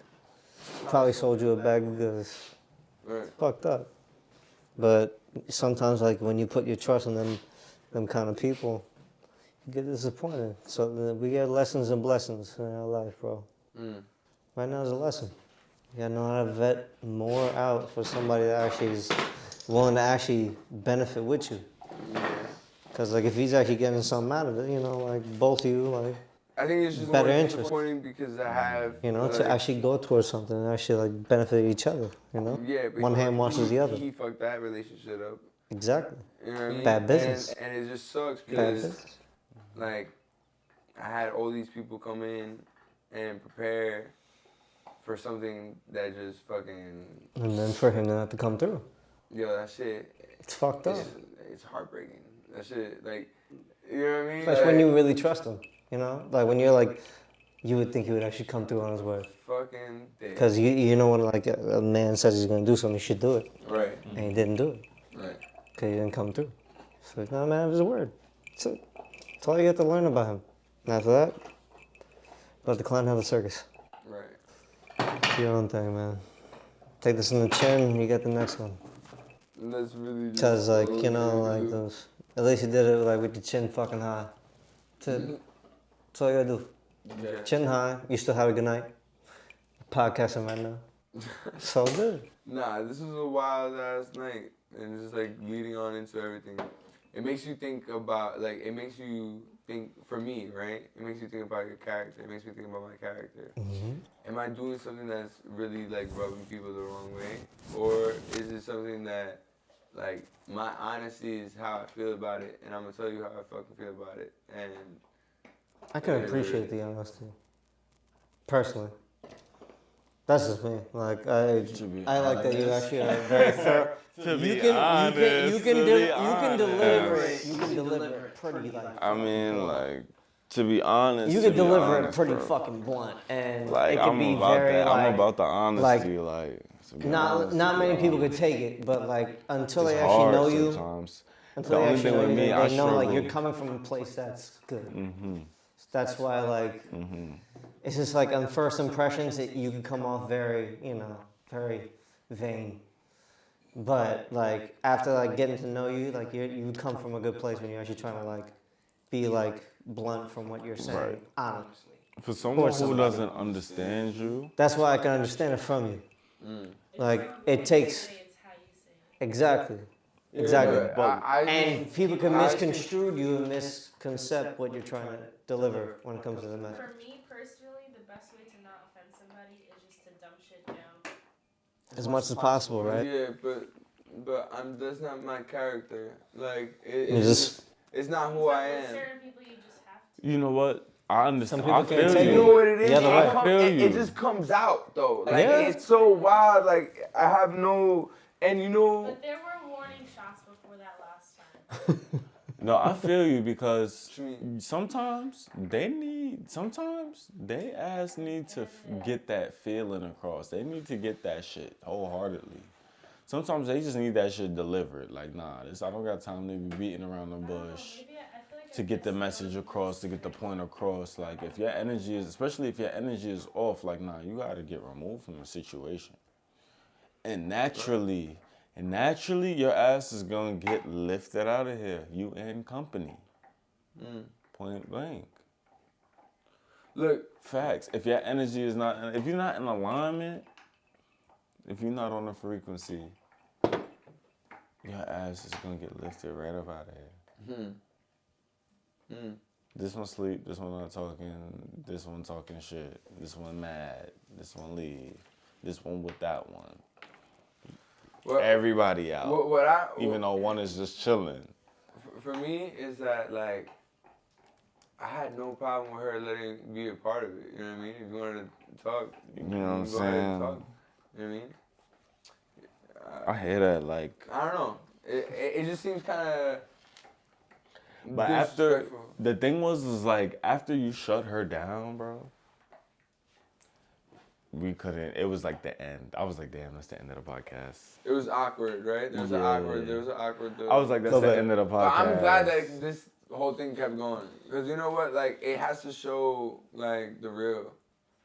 probably sold you a bag of goods. It's fucked up. But sometimes, like, when you put your trust in them kind of people, you get disappointed. So we get lessons and blessings in our life, bro. Right now is a lesson. You gotta know how to vet more out for somebody that actually is willing to actually benefit with you. Because, like, if he's actually getting something out of it, you know, like, both of you, like, I think it's just better more interest. disappointing because I have, you know, to actually go towards something and actually, like, benefit each other, you know? yeah, but One hand washes the other. He fucked that relationship up. Exactly. You know what I mean? Bad business. And it just sucks Bad because, business. like, I had all these people come in and prepare for something that just fucking. And then for him to have to come through. Yo, that shit. It's fucked up. It's heartbreaking. That shit, like, you know what I mean? Especially when you really trust him, you know? Like, when you're like, you would think he would actually come through on his word. Fucking dick. Because you know when, like, a man says he's going to do something, he should do it. Right. And he didn't do it. Right. Because he didn't come through. So he's not a man of his word. That's it. That's all you have to learn about him. And after that, let the clown have the circus. Right. Do your own thing, man. Take this in the chin, you get the next one. And that's really just. Because, like, you know, like those. At least you did it, like, with the chin fucking high. That's it. That's all you gotta do. Yeah. Chin high, you still have a good night. Podcasting right now. So good. Nah, this was a wild ass night. And just, like, leading on into everything. It makes you think about, like, it makes you think, for me, right? It makes you think about your character. It makes me think about my character. Am I doing something that's really, like, rubbing people the wrong way? Or is it something that, like, my honesty is how I feel about it, and I'm gonna tell you how I fucking feel about it. And I can appreciate the honesty. Personally. That's just me. Like, I like that you actually are very thorough. You can deliver it pretty, like. I mean, like, to be honest. You can deliver it pretty fucking blunt, and like, it can be very, like. I'm about the honesty, like. Not many people could take it, but, like, until they actually know you, sometimes. until they actually know you, they know, like, you're coming from a place that's good. That's why, like, it's just like on first impressions, you can come off very, you know, very vain. But, like, after, like, getting to know you, like, you come from a good place when you're actually trying to, like, be, like, blunt from what you're saying, honestly. For someone who doesn't understand you. That's why I can understand it from you. Like, it takes. Exactly. Exactly. And people can misconstrue you and misconcept what you're trying to deliver when it comes to the message. For me personally, the best way to not offend somebody is just to dumb shit down. As much as possible, right? Yeah, but that's not my character. Like, it's not who I am. Certain people you just have to. You know what? I understand. Some people I can't feel take You you. know what it is? The other way. It just comes out though. Like, Yeah. it's so wild. Like, I have no, and you know. But there were warning shots before that last time. No, I feel you because What you mean? sometimes they ass need to get that feeling across. They need to get that shit wholeheartedly. Sometimes they just need that shit delivered. Like, nah, I don't got time to be beating around the bush to get the message across, to get the point across. Like, if your energy is, especially if your energy is off, like, nah, you gotta get removed from the situation. And naturally, your ass is gonna get lifted out of here. You and company. Point blank. Look, Facts. If your energy is not, if you're not in alignment, if you're not on the frequency, your ass is gonna get lifted right up out of here. This one sleep, this one not talking, this one talking shit, this one mad, this one leave, this one with that one. Everybody out. Even though one is just chilling. For me, is that, like, I had no problem with her letting be a part of it. You know what I mean? If you wanted to talk, You know what I'm go ahead and saying? talk. You know what I mean? I hear that, like. I don't know. It just seems kind of. But after, the thing was like, after you shut her down, bro, we couldn't. It was like the end. I was like, damn, that's the end of the podcast. It was awkward, right? There was an awkward. I was like, that's the end of the podcast. But I'm glad that this whole thing kept going, because you know what? Like, it has to show like the real,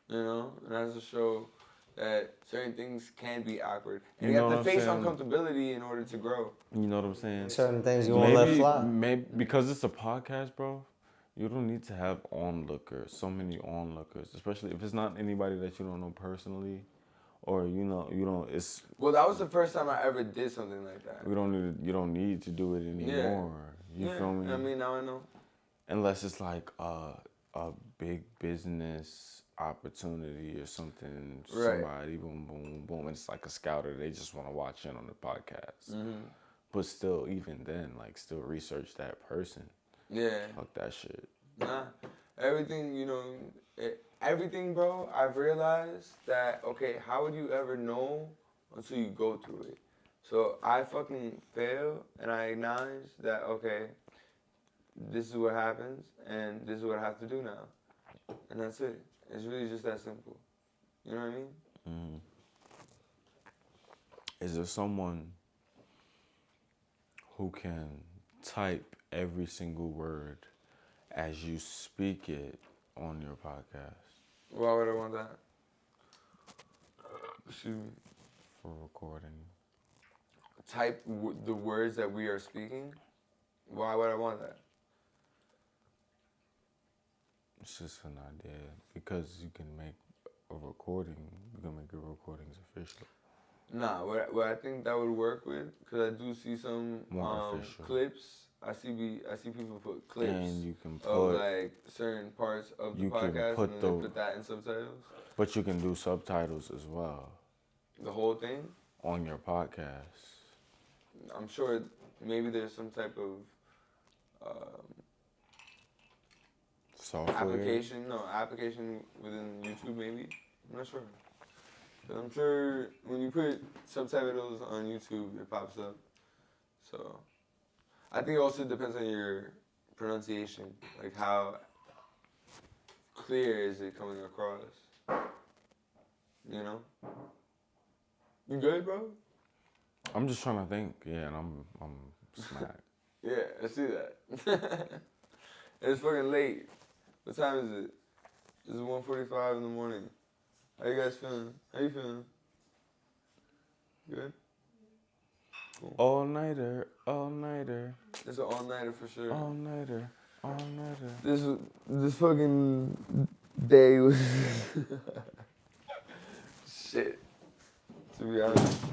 you know. It has to show that certain things can be awkward, and you have to face uncomfortability in order to grow. You know what I'm saying? Certain things you won't let fly. Maybe because it's a podcast, bro. You don't need to have onlookers, so many onlookers, especially if it's not anybody that you don't know personally, or you don't. It's well, that was the first time I ever did something like that. You don't need to do it anymore. You feel me? I mean, now I know. Unless it's like a big business opportunity or something. Right. Somebody boom, boom, boom. It's like a scouter. They just want to watch in on the podcast. Mm-hmm. But still, even then, like, still research that person. Yeah. Fuck that shit. Nah. Everything, everything, bro, I've realized that, okay, how would you ever know until you go through it? So I fucking fail, and I acknowledge that, okay, this is what happens, and this is what I have to do now. And that's it. It's really just that simple. You know what I mean? Mm. Is there someone who can type every single word as you speak it on your podcast? Why would I want that? Excuse me. For recording. Type the words that we are speaking? Why would I want that? It's just an idea. Because you can make a recording, you can make your recordings official. Nah, what I think that would work with, because I do see some clips. I see people put clips and you can put, of like certain parts of the podcast, and then put that in subtitles. But you can do subtitles as well. The whole thing? On your podcast. I'm sure maybe there's some type of software? Application within YouTube maybe. I'm not sure. But I'm sure when you put subtitles on YouTube, it pops up. So I think it also depends on your pronunciation. Like, how clear is it coming across? You know? You good, bro? I'm just trying to think. Yeah, and I'm smacked. Yeah, I see that. It's fucking late. What time is it? It's 1:45 in the morning. How you guys feeling? How you feeling? Good? Cool. All-nighter. It's an all-nighter for sure. All-nighter. This fucking day was shit. To be honest.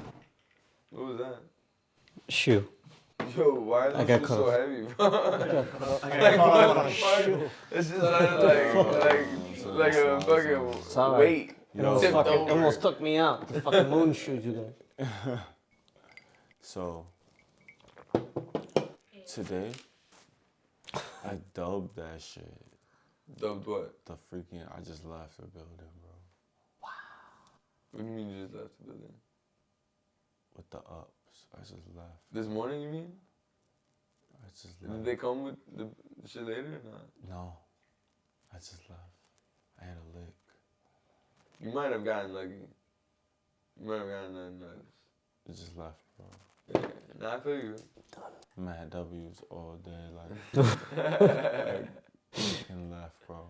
What was that? Shoe. Yo, why are those so heavy, bro? It's just like a fucking weight. It almost took me out. The fucking moon shoes you got. So, today, I dubbed that shit. Dubbed what? I just left the building, bro. Wow. What do you mean you just left the building? With the ups. I just left. This morning, you mean? I just left. Did they come with the shit later or not? No. I just left. I had a lick. You might have gotten lucky. You might have gotten nothing nuts. I just left, bro. Yeah, nah, I feel you. Mad W's all day, like fucking left, bro.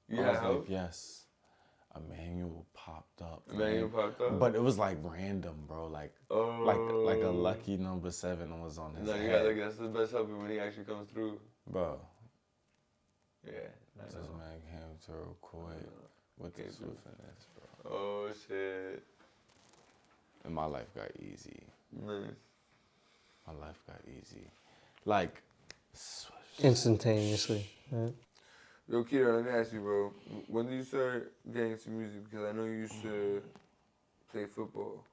You had help? Like, yes. A manual popped up. But it was like random, bro. Like a lucky number 7 was on his head. You gotta, that's the best helper when he actually comes through. Bro. Yeah. Just make him through quick with the swiftness, bro. Oh, shit. And my life got easy. Nice. My life got easy. Like, instantaneously, right? Yo, Keto, let me ask you, bro. When did you start getting into music? Because I know you used to play football.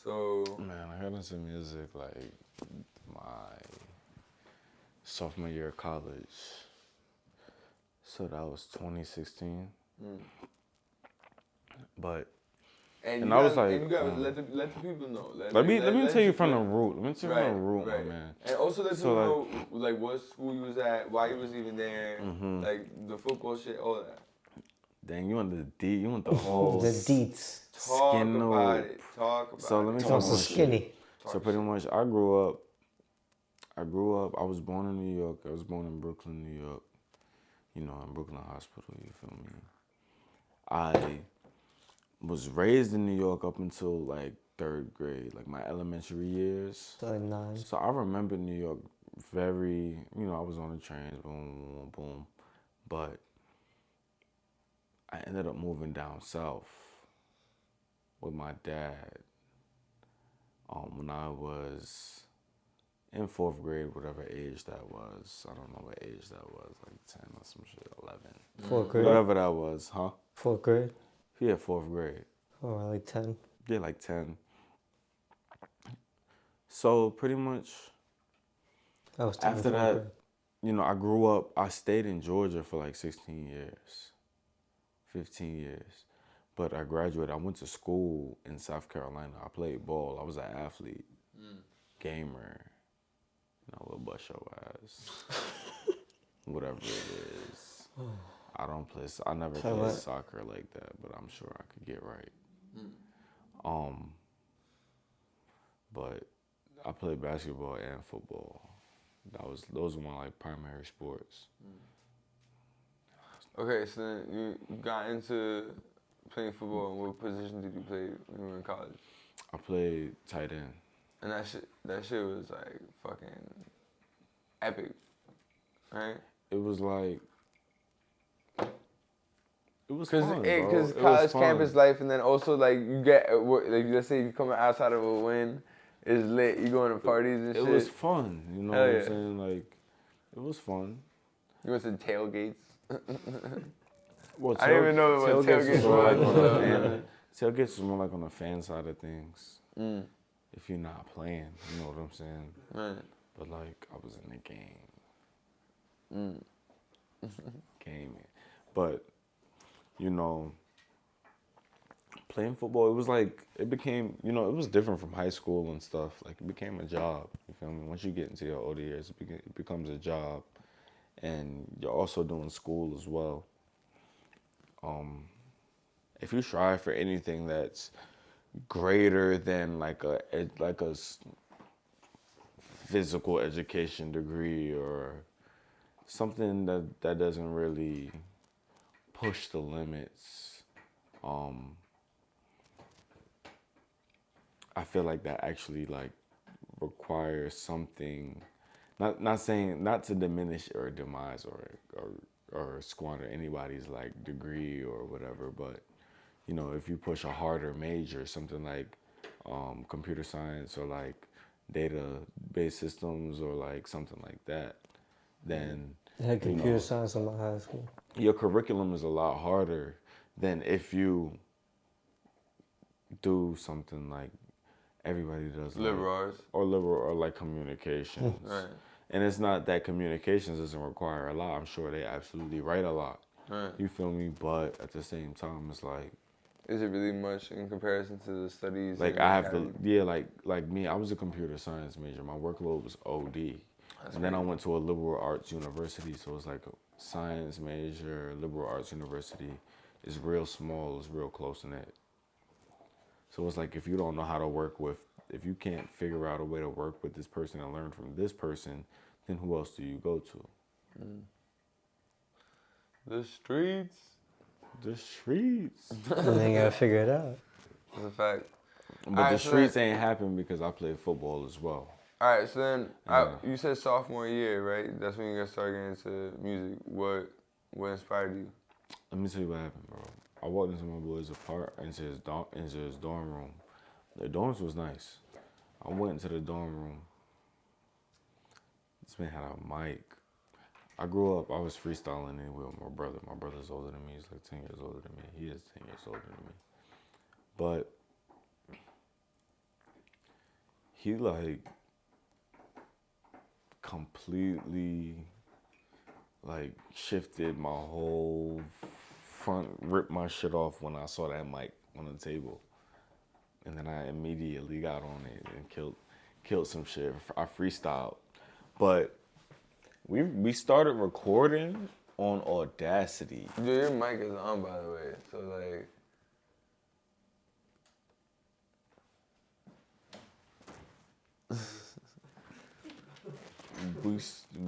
So... Man, I got into music like my sophomore year of college. So that was 2016. But... And I was like, and you gotta let the people know. Let me tell you from the root. Let me tell you from the root, my man. And also let people know, like, what school you was at, why you was even there, like, the football shit, all that. Dang, you want the deep, you want the whole The deets. Talk skin about it. Talk about So let me it. talk Also about skinny. shit. So pretty much, I grew up. I was born in New York. I was born in Brooklyn, New York. You know, in Brooklyn Hospital. You feel me? I was raised in New York up until like 3rd grade, like my elementary years. So like 9. So I remember New York very, you know, I was on the trains, boom, boom, boom. But I ended up moving down south with my dad when I was in 4th grade, whatever age that was. I don't know what age that was, like 10 or some shit, 11. 4th grade? Whatever that was, huh? 4th grade? Yeah, 4th grade. Oh, like 10. Yeah, like 10. So pretty much I was 10 after in 4th that, grade. you know, I grew up, I stayed in Georgia for like 16 years, 15 years. But I graduated, I went to school in South Carolina. I played ball. I was an athlete, gamer. You know, we'll bust your ass. Whatever it is. I never played soccer like that, but I'm sure I could get right. But I played basketball and football. Those were my like primary sports. Okay, so then you got into playing football. And what position did you play when you were in college? I played tight end. And that shit was like fucking epic, right? It was like, it was Cause fun, because bro. college campus life, and then also like you get like let's say you come outside of a win, it's lit. You going to parties and shit. It was fun, you know Hell what yeah. I'm saying? Like, it was fun. You went to tailgates. Well, I didn't even know what tailgates was more like were. on the fan. Tailgates was more like on the fan side of things. If you're not playing, you know what I'm saying? Right. But like, I was in the game. Gaming. But, you know, playing football, it was like, it became, you know, it was different from high school and stuff. Like, it became a job, you feel me? Once you get into your older years, it becomes a job. And you're also doing school as well. If you strive for anything that's greater than like a physical education degree or something that doesn't really push the limits, I feel like that actually like requires something. Not saying, not to diminish or demise or squander anybody's like degree or whatever, but you know, if you push a harder major, something like computer science or like database systems or like something like that, then I had computer science in my high school. your curriculum is a lot harder than if you do something like everybody does, Liberal arts. or liberal or like communications. Right. And it's not that communications doesn't require a lot. I'm sure they absolutely write a lot. Right. You feel me? But at the same time, it's like, Is it really much in comparison to the studies? like and I have academy? to, yeah, like me, I was a computer science major. My workload was OD. And then I went to a liberal arts university, so it's like a science major, liberal arts university. It's real small, it's real close knit. So it's like if you don't know how to work with, if you can't figure out a way to work with this person and learn from this person, then who else do you go to? The streets. The streets. And then you gotta figure it out. That's a fact. But Alright, the so streets ain't happen because I played football as well. All right, so then Yeah. you said sophomore year, right? That's when you got started getting into music. What inspired you? Let me tell you what happened, bro. I walked into my boy's into his dorm room. The dorms was nice. I went into the dorm room. This man had a mic. I grew up, I was freestyling anyway with my brother. My brother's older than me. He's like 10 years older than me. He is 10 years older than me. But he like completely like shifted my whole front, ripped my shit off when I saw that mic on the table. And then I immediately got on it and killed some shit. I freestyled. But we started recording on Audacity. Dude, your mic is on, by the way. So, like...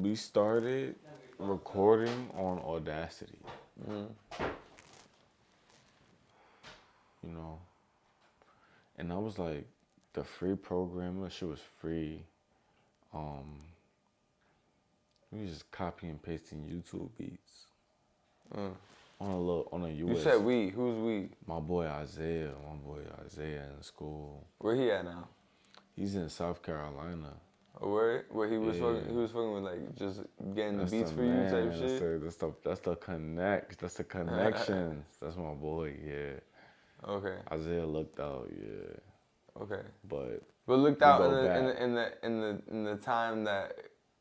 We started recording on Audacity. You know, and I was like, the free program, that shit was free. We just copy and pasting YouTube beats on a US. You said we. Who's we? My boy Isaiah in school. Where he at now? He's in South Carolina. Where he was fucking with like just getting the beats for you type shit. That's the connections. That's my boy. Yeah. Okay. Isaiah looked out. Yeah. Okay. But looked out in the time that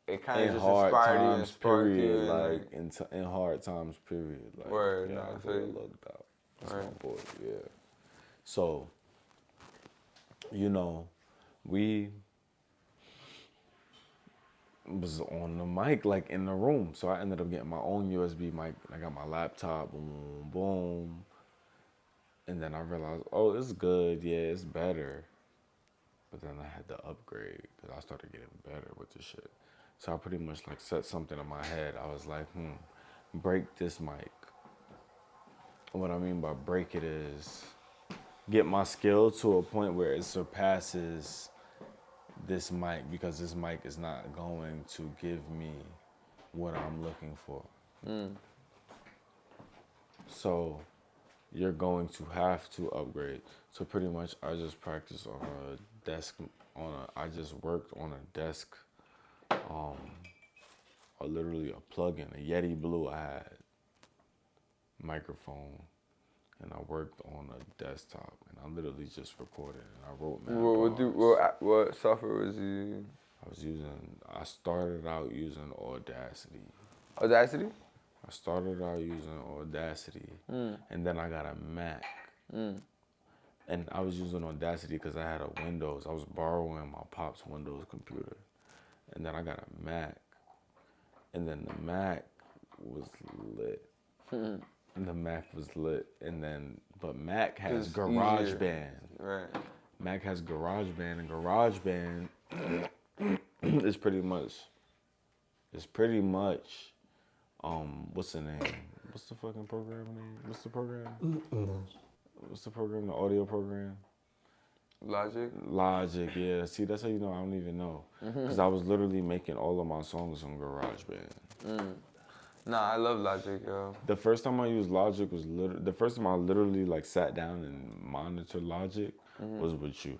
it kind of just inspired you and sparked you, like in hard times period. Like, word. Yeah, No, Isaiah looked out. That's my boy. Yeah. So, you know, we was on the mic, like in the room. So I ended up getting my own USB mic. I got my laptop, boom, boom. And then I realized, oh, it's good. Yeah, it's better. But then I had to upgrade because I started getting better with the shit. So I pretty much like set something in my head. I was like, break this mic. And what I mean by break it is get my skill to a point where it surpasses this mic, because this mic is not going to give me what I'm looking for. So you're going to have to upgrade. So pretty much I just practiced on a desk, I just worked on a desk, literally a plug-in, a Yeti Blue I had, microphone, and I worked on a desktop, and I literally just recorded, and I wrote what software was you? I started out using Audacity. Audacity? I started out using Audacity, and then I got a Mac. And I was using Audacity because I had a Windows. I was borrowing my pop's Windows computer. And then I got a Mac. And then the Mac was lit. The Mac was lit. But Mac has GarageBand. Right. Mac has GarageBand, and GarageBand is pretty much, what's the name? What's the fucking program name? What's the program? What's the program? The audio program? Logic, yeah. See, that's how you know I don't even know. Because I was literally making all of my songs on GarageBand. Nah, I love Logic, yo. The first time I used Logic was the first time I literally like sat down and monitored Logic was with you.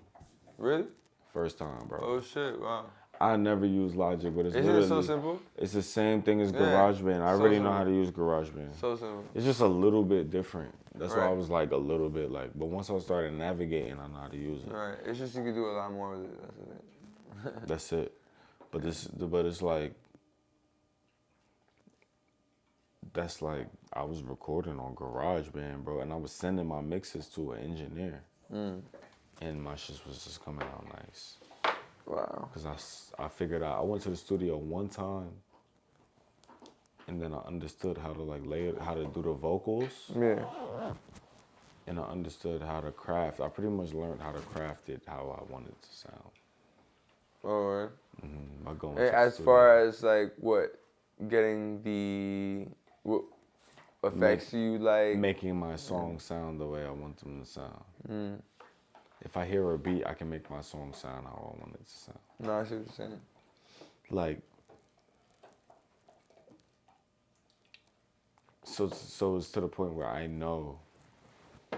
Really? First time, bro. Oh shit, wow. I never use Logic, but Isn't it so simple? It's the same thing as GarageBand. I already know how to use GarageBand. So simple. It's just a little bit different. That's why I was like a little bit like, but once I started navigating, I know how to use it. Right. It's just you can do a lot more with it. That's the thing. That's it. But it's like, that's like, I was recording on GarageBand, bro, and I was sending my mixes to an engineer. And my shit was just coming out nice. Wow. Because I figured out, I went to the studio one time, and then I understood how to like how to do the vocals. Yeah. And I understood how to craft. I pretty much learned how to craft it how I wanted it to sound. Alright. By going as far as like what, getting the what effects you like, making my song sound the way I want them to sound. If I hear a beat, I can make my song sound how I want it to sound. No, I see what you're saying. Like, so it's to the point where I know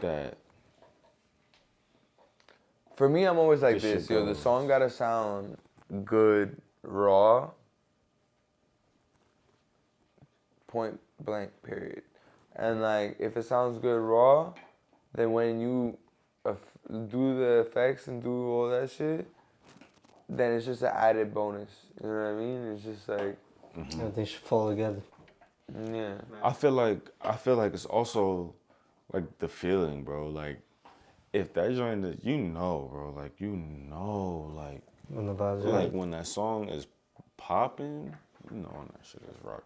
that. For me, I'm always like this, yo. The song gotta sound good, raw. Point blank, period. And like, if it sounds good raw, then when you do the effects and do all that shit, then it's just an added bonus. You know what I mean? It's just like they should fall together. Yeah. I feel like it's also like the feeling, bro. Like if that joint is, you know, bro. Like like when that song is popping, you know when that shit is rock.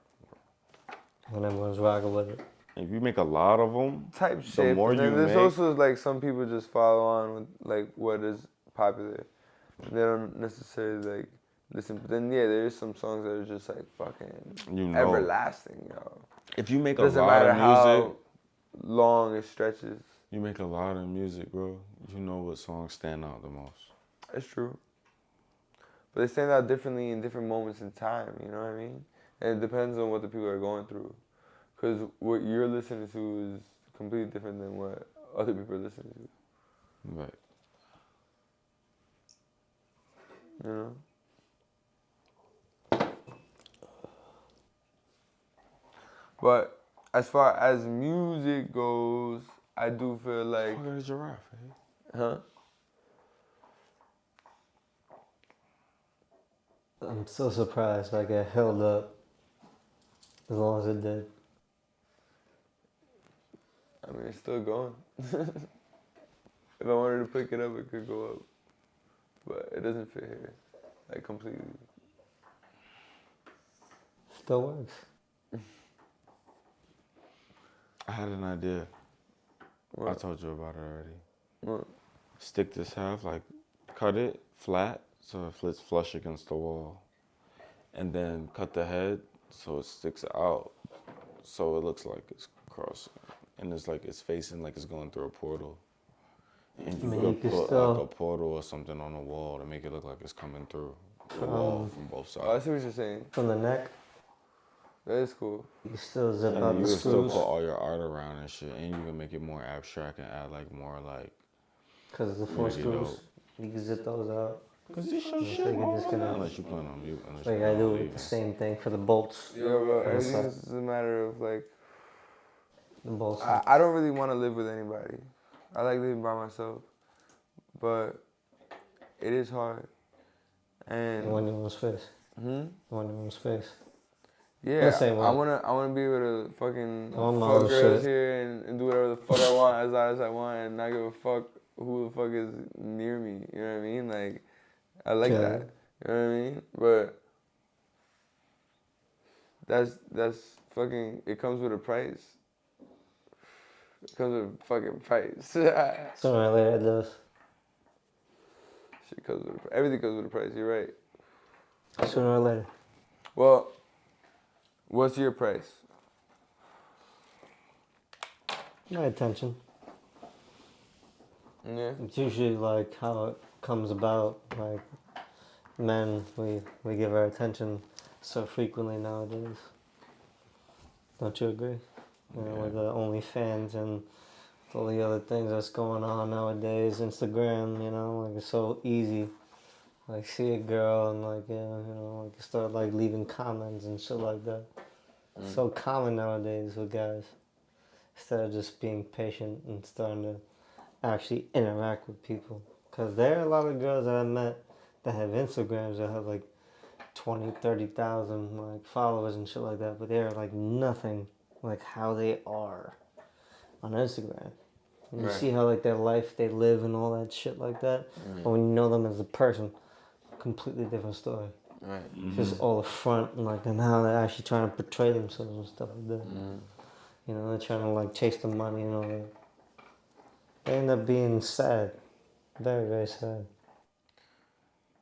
and everyone's rocking with it. If you make a lot of them, type the shit. more And then you there's make, also like some people just follow on with like what is popular. They don't necessarily like listen. But then yeah, there is some songs that are just like fucking you know, everlasting, yo. if you make a Doesn't lot matter of music, how long it stretches. you make a lot of music, bro. You know what songs stand out the most. It's true. But they stand out differently in different moments in time. You know what I mean? And it depends on what the people are going through. Because what you're listening to is completely different than what other people are listening to. Right. You know? But as far as music goes, I do feel like... Look at a giraffe, eh? Huh? I'm so surprised like it held up as long as it did. I mean, it's still going. If I wanted to pick it up, it could go up. But it doesn't fit here. Like, completely. Still works. I had an idea. What? I told you about it already. What? Stick this half, like, cut it flat so it fits flush against the wall. And then cut the head so it sticks out so it looks like it's crossing. And it's like it's facing like it's going through a portal. And you mean, could you could put still- like a portal or something on the wall to make it look like it's coming through the wall from both Oh, I sides. see what you're saying. From the neck, That is cool. you still zip And out you the can still screws. put all your art around and shit. And you can make it more abstract and add like more like... Because the 4 Make it screws, dope. you can zip those out. Cause this your Yeah, shit, they can bro. disconnect. Unless you plan on mute. Unless Like you I plan do on with leaving. the same thing for the bolts. Yeah, bro. And Everything it's is a matter of, like... The bolts. I don't really want to live with anybody. I like living by myself. But it is hard. You And... want your own space. Hmm? You want your own space. Yeah, The same way. I wanna be able to fucking On my fuck own girls shit. here and do whatever the fuck I want as loud as I want and not give a fuck who the fuck is near me. You know what I mean? Like, I like Yeah. that. You know what I mean? But that's fucking. It comes with a price. It comes with a fucking price. Shit Sooner or later it does. comes with everything comes with a price. You're right. Sooner or later. Well, what's your price? My attention. Yeah. It's usually like how it comes about. Like men, we give our attention so frequently nowadays. Don't you agree? You know, with the OnlyFans and all the other things that's going on nowadays, Instagram, you know, like it's so easy. Like see a girl and like, yeah, you know, like start like leaving comments and shit like that. It's so common nowadays with guys. Instead of just being patient and starting to actually interact with people. Because there are a lot of girls that I met that have Instagrams that have like 20, 30,000 like followers and shit like that, but they're like nothing like how they are on Instagram. And you Right. see how like their life they live and all that shit like that. But when you know them as a person, completely different story. Right. Just all the front and like and how they're actually trying to portray themselves and stuff like that. You know, they're trying to like chase the money and all that. They end up being sad. Very, very sad.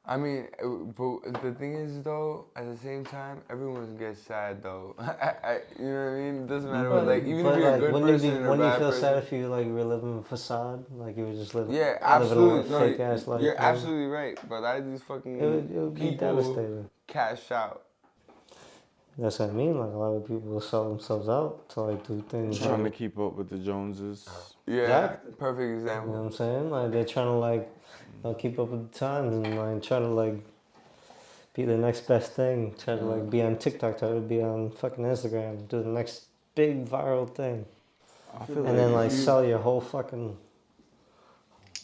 I mean, but the thing is, though, at the same time, everyone gets sad, though. You know what I mean? It doesn't matter what, like, even if you're a good person or a wouldn't you bad feel person. sad if you like reliving a facade, like you were just living, Yeah, living absolutely. a No, fake ass life? you're you know? absolutely right. But a lot of these fucking It would be people devastating. cash out. That's what I mean. Like a lot of people will sell themselves out to like do things. Trying to Like, keep up with the Joneses. Yeah, Exactly. perfect you know example. what I'm saying? Like they're trying to like keep up with the times and like trying to like be the next best thing. Try to like be on TikTok. Try to be on fucking Instagram. Do the next big viral thing. I feel And then like you- sell your whole fucking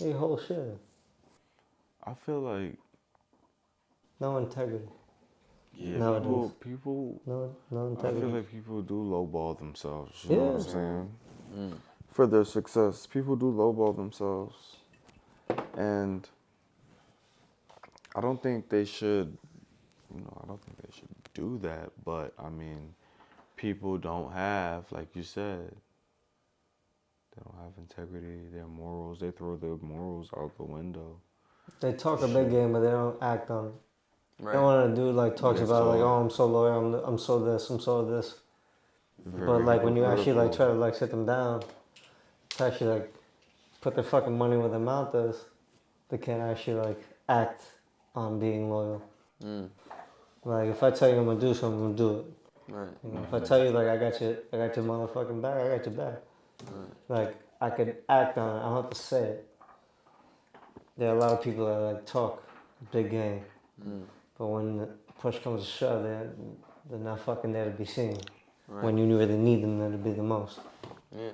your whole shit. I feel like No integrity. yeah, Nowadays. people. No I feel integrity. like people do lowball themselves. You know what I'm Yeah. saying? For their success, people do lowball themselves, and I don't think they should. I don't think they should do that. But I mean, people don't have, like you said, they don't have integrity, their morals. They throw their morals out the window. They talk a big game, but they don't act on it. Right. They want to do like talks They're about like, so- oh, I'm so loyal, I'm so this, I'm so this. But like when you actually like try to like sit them down, to actually like put their fucking money where their mouth is, they can't actually like act on being loyal. Like if I tell you I'm gonna do something, I'm gonna do it. Right. You know, if I tell you like I got your motherfucking back, I got your back. Like I could act on it. I don't have to say it. There are a lot of people that like talk big game, but when the push comes to shove, they're not fucking there to be seen. Right. When you really need them there to be the most. Yeah.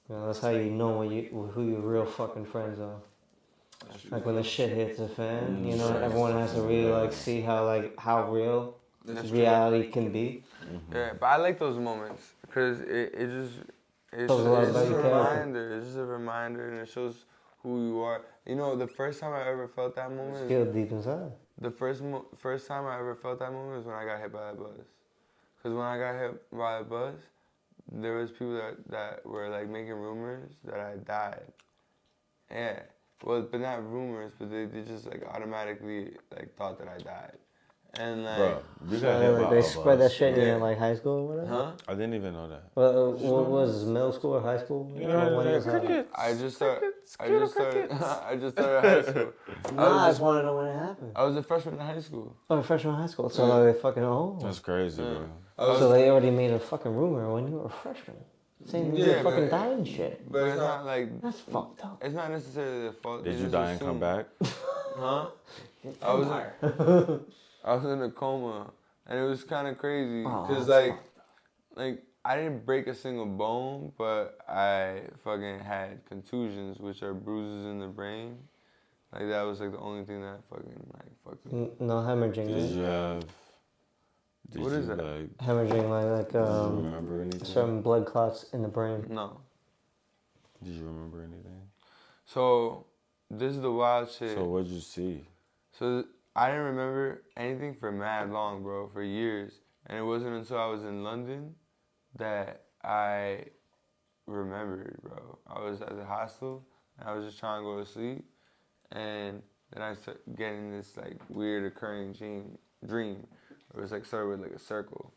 You know, that's how you know who your real fucking friends are. Like when the shit hits the fan, you know, everyone has to really like see how real reality can be. Yeah, but I like those moments because it's Shows a lot just about a your character. reminder. It's just a reminder, and it shows who you are. You know, the first time I ever felt that moment. Feel deep inside. The first time I ever felt that moment was when I got hit by that bus. Cause when I got hit by a bus, there was people that were like making rumors that I died. Yeah. Well, but not rumors, but they just like automatically like thought that I died. And like, Bro, you got hit by They a spread that bus. shit Yeah. in like high school or whatever. huh? I didn't even know that. What was it, middle school or high school? When was that? I just started high school. Nah, I just want to know when it happened. I was a freshman in high school. Oh, freshman high school. So like, they fucking That's crazy, bro. So they already made a fucking rumor when you were a freshman, saying you Yeah, fucking but- died and shit. But it's not like, That's fucked up. it's not necessarily their fault. Did They you just die and come assume. back? Huh? I was in a coma, and it was kind of crazy because like I didn't break a single bone, but I fucking had contusions, which are bruises in the brain. Like that was like the only thing that fucking like fucked me. No hemorrhaging. Did right? you have? Did What you is that? like? Hemorrhaging like Did you remember anything? certain blood clots in the brain. No. Did you remember anything? So this is the wild shit. So what'd you see? So I didn't remember anything for mad long, bro, for years. And it wasn't until I was in London that I remembered, bro. I was at the hostel, and I was just trying to go to sleep. And then I started getting this, like, weird occurring dream. It was, like, started with, like, a circle.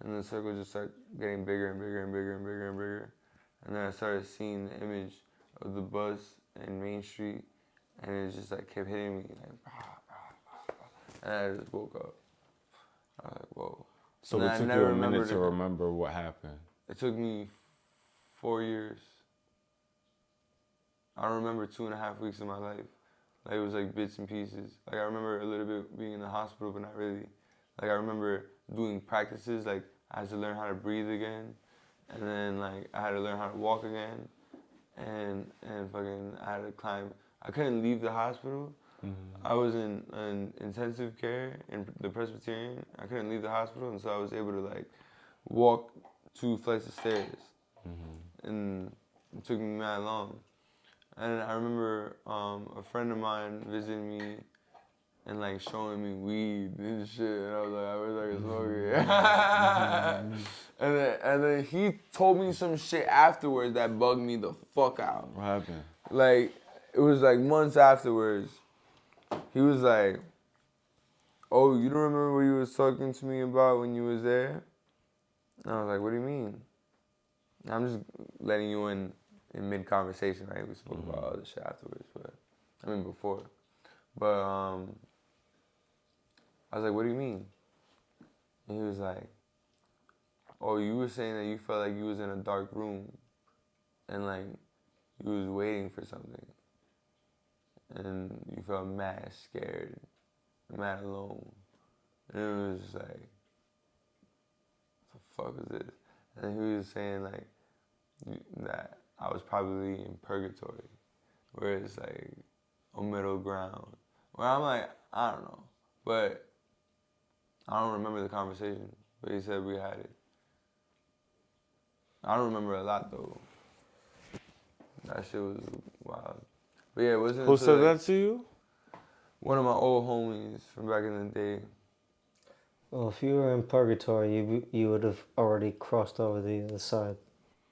And the circle just started getting bigger and bigger and bigger and bigger and bigger. And then I started seeing the image of the bus in Main Street. And it just, like, kept hitting me, like, and I just woke up. I was like, whoa. So And it I took never you a minute remembered to it. remember what happened. It took me 4 years. I don't remember 2.5 weeks of my life. Like, it was like bits and pieces. Like, I remember a little bit being in the hospital, but not really. Like, I remember doing practices. Like, I had to learn how to breathe again. And then, like, I had to learn how to walk again. And fucking, I had to climb. I couldn't leave the hospital. I was in intensive care in the Presbyterian. I couldn't leave the hospital, and so I was able to, like, walk 2 flights of stairs. And it took me mad long. And I remember a friend of mine visiting me and, like, showing me weed and shit. And I was like, I wish I could smoke it. and then he told me some shit afterwards that bugged me the fuck out. What happened? Like, it was like months afterwards. He was like, oh, you don't remember what you was talking to me about when you was there? And I was like, what do you mean? I'm just letting you in mid-conversation, right? We spoke about all this shit afterwards, but, I mean, before. But, I was like, what do you mean? And he was like, oh, you were saying that you felt like you was in a dark room and, like, you was waiting for something. And you felt mad scared, mad alone. And it was just like, what the fuck is this? And he was saying, like, that I was probably in purgatory, where it's like a middle ground. Where I'm like, I don't know. But I don't remember the conversation, but he said we had it. I don't remember a lot, though. That shit was wild. But yeah, it wasn't Who until, said like, that to you? one of my old homies from back in the day. Well, if you were in purgatory, you would have already crossed over the other side.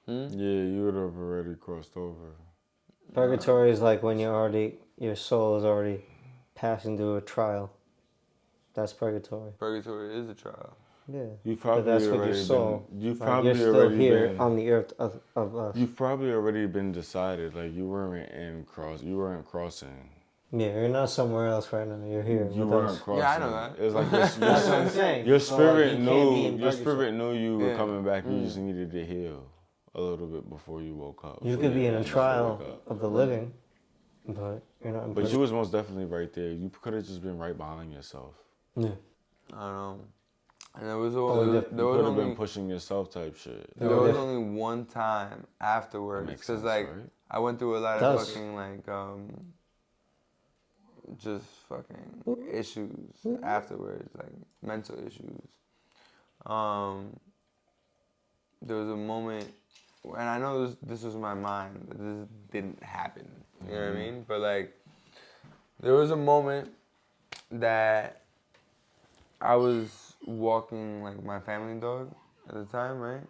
Yeah, you would have already crossed over. Purgatory is like when your soul is already passing through a trial. That's purgatory. Purgatory is a trial. Yeah. You've probably but that's already with your soul. You've like, probably you're still already here been, on the earth of us. You've probably already been decided. Like you weren't crossing. Yeah, you're not somewhere else right now. You're here. You with weren't us. crossing. Yeah, I know that. It was like That's what I'm saying. Your So, like, spirit you can't be in knew. Your purgatory. spirit knew you were Yeah. coming back. You just needed to heal a little bit before you woke up. You So, could be yeah, in a that's trial wake up. of the living, but you're not in But you purgatory. was most definitely right there. You could have just been right behind yourself. Yeah. I don't know. And there was Oh, only, you there You was could have only, been pushing yourself type shit. there was only one time afterwards. makes Because, sense, like, right? I went through a lot Does. of fucking, like, just fucking issues afterwards, like, mental issues. There was a moment, and I know this was my mind, but this didn't happen. You know what I mean? But, like, there was a moment that I was walking like my family dog at the time, right?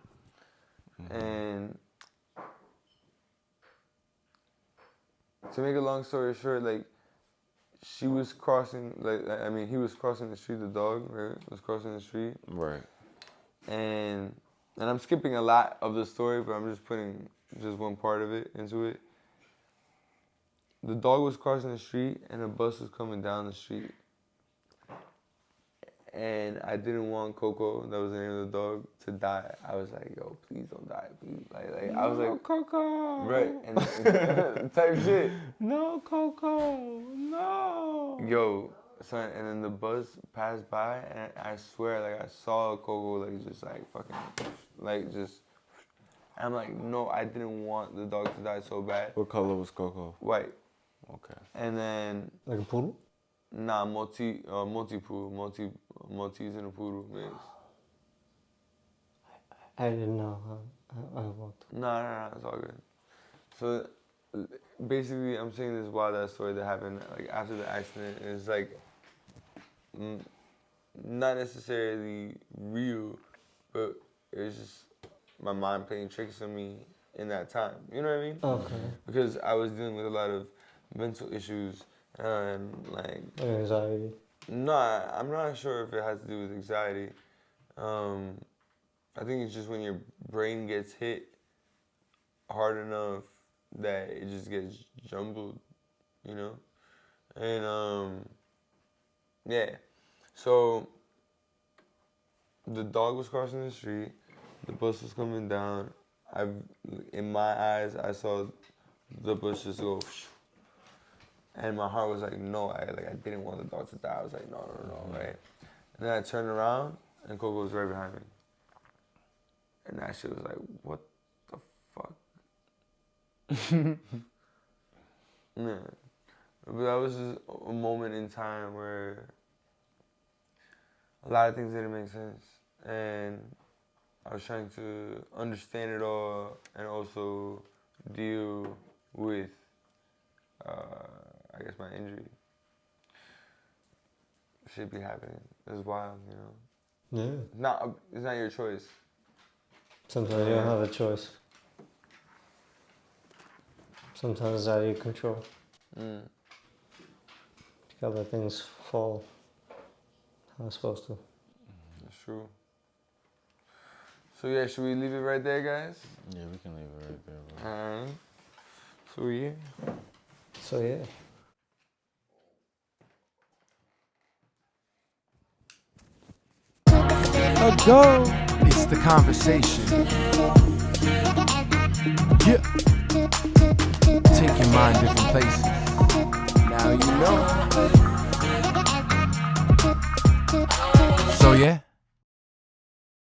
And to make a long story short, like she was crossing, he was crossing the street. The dog, right, was crossing the street, Right. and I'm skipping a lot of the story, but I'm just putting just one part of it into it. The dog was crossing the street, and a bus was coming down the street. And I didn't want Coco, that was the name of the dog, to die. I was like, yo, please don't die, please. Like I was like, Coco. right, and type shit. No, Coco. No. Yo, son, and then the bus passed by, and I swear, like I saw Coco, like just like fucking, like just. I'm like, no, I didn't want the dog to die so bad. What color was Coco? White. Okay. And then, Like a poodle? nah, Maltese and a poodle mix. I didn't know. I walked. No, it's all good. So basically, I'm saying this wild ass story that happened like after the accident. It's like not necessarily real, but it was just my mind playing tricks on me in that time. You know what I mean? Okay. Because I was dealing with a lot of mental issues and like. Anxiety. No, I'm not sure if it has to do with anxiety. I think it's just when your brain gets hit hard enough that it just gets jumbled, you know? And, yeah. So, the dog was crossing the street. The bus was coming down. In my eyes, I saw the bus just go. And my heart was like, no, I didn't want the dog to die. I was like, no, right? And then I turned around, and Coco was right behind me. And that shit was like, what the fuck? Yeah. But that was just a moment in time where a lot of things didn't make sense. And I was trying to understand it all and also deal with I guess my injury. Shit be happening. It's wild, you know. Yeah. It's not your choice. Sometimes you don't have a choice. Sometimes it's out of your control. You gotta let things fall how it's supposed to. That's true. So yeah, should we leave it right there, guys? Yeah, we can leave it right there, bro. Alright. So yeah. So yeah. Ago, it's the conversation. Yeah. Take your mind different places. Now you know. So yeah.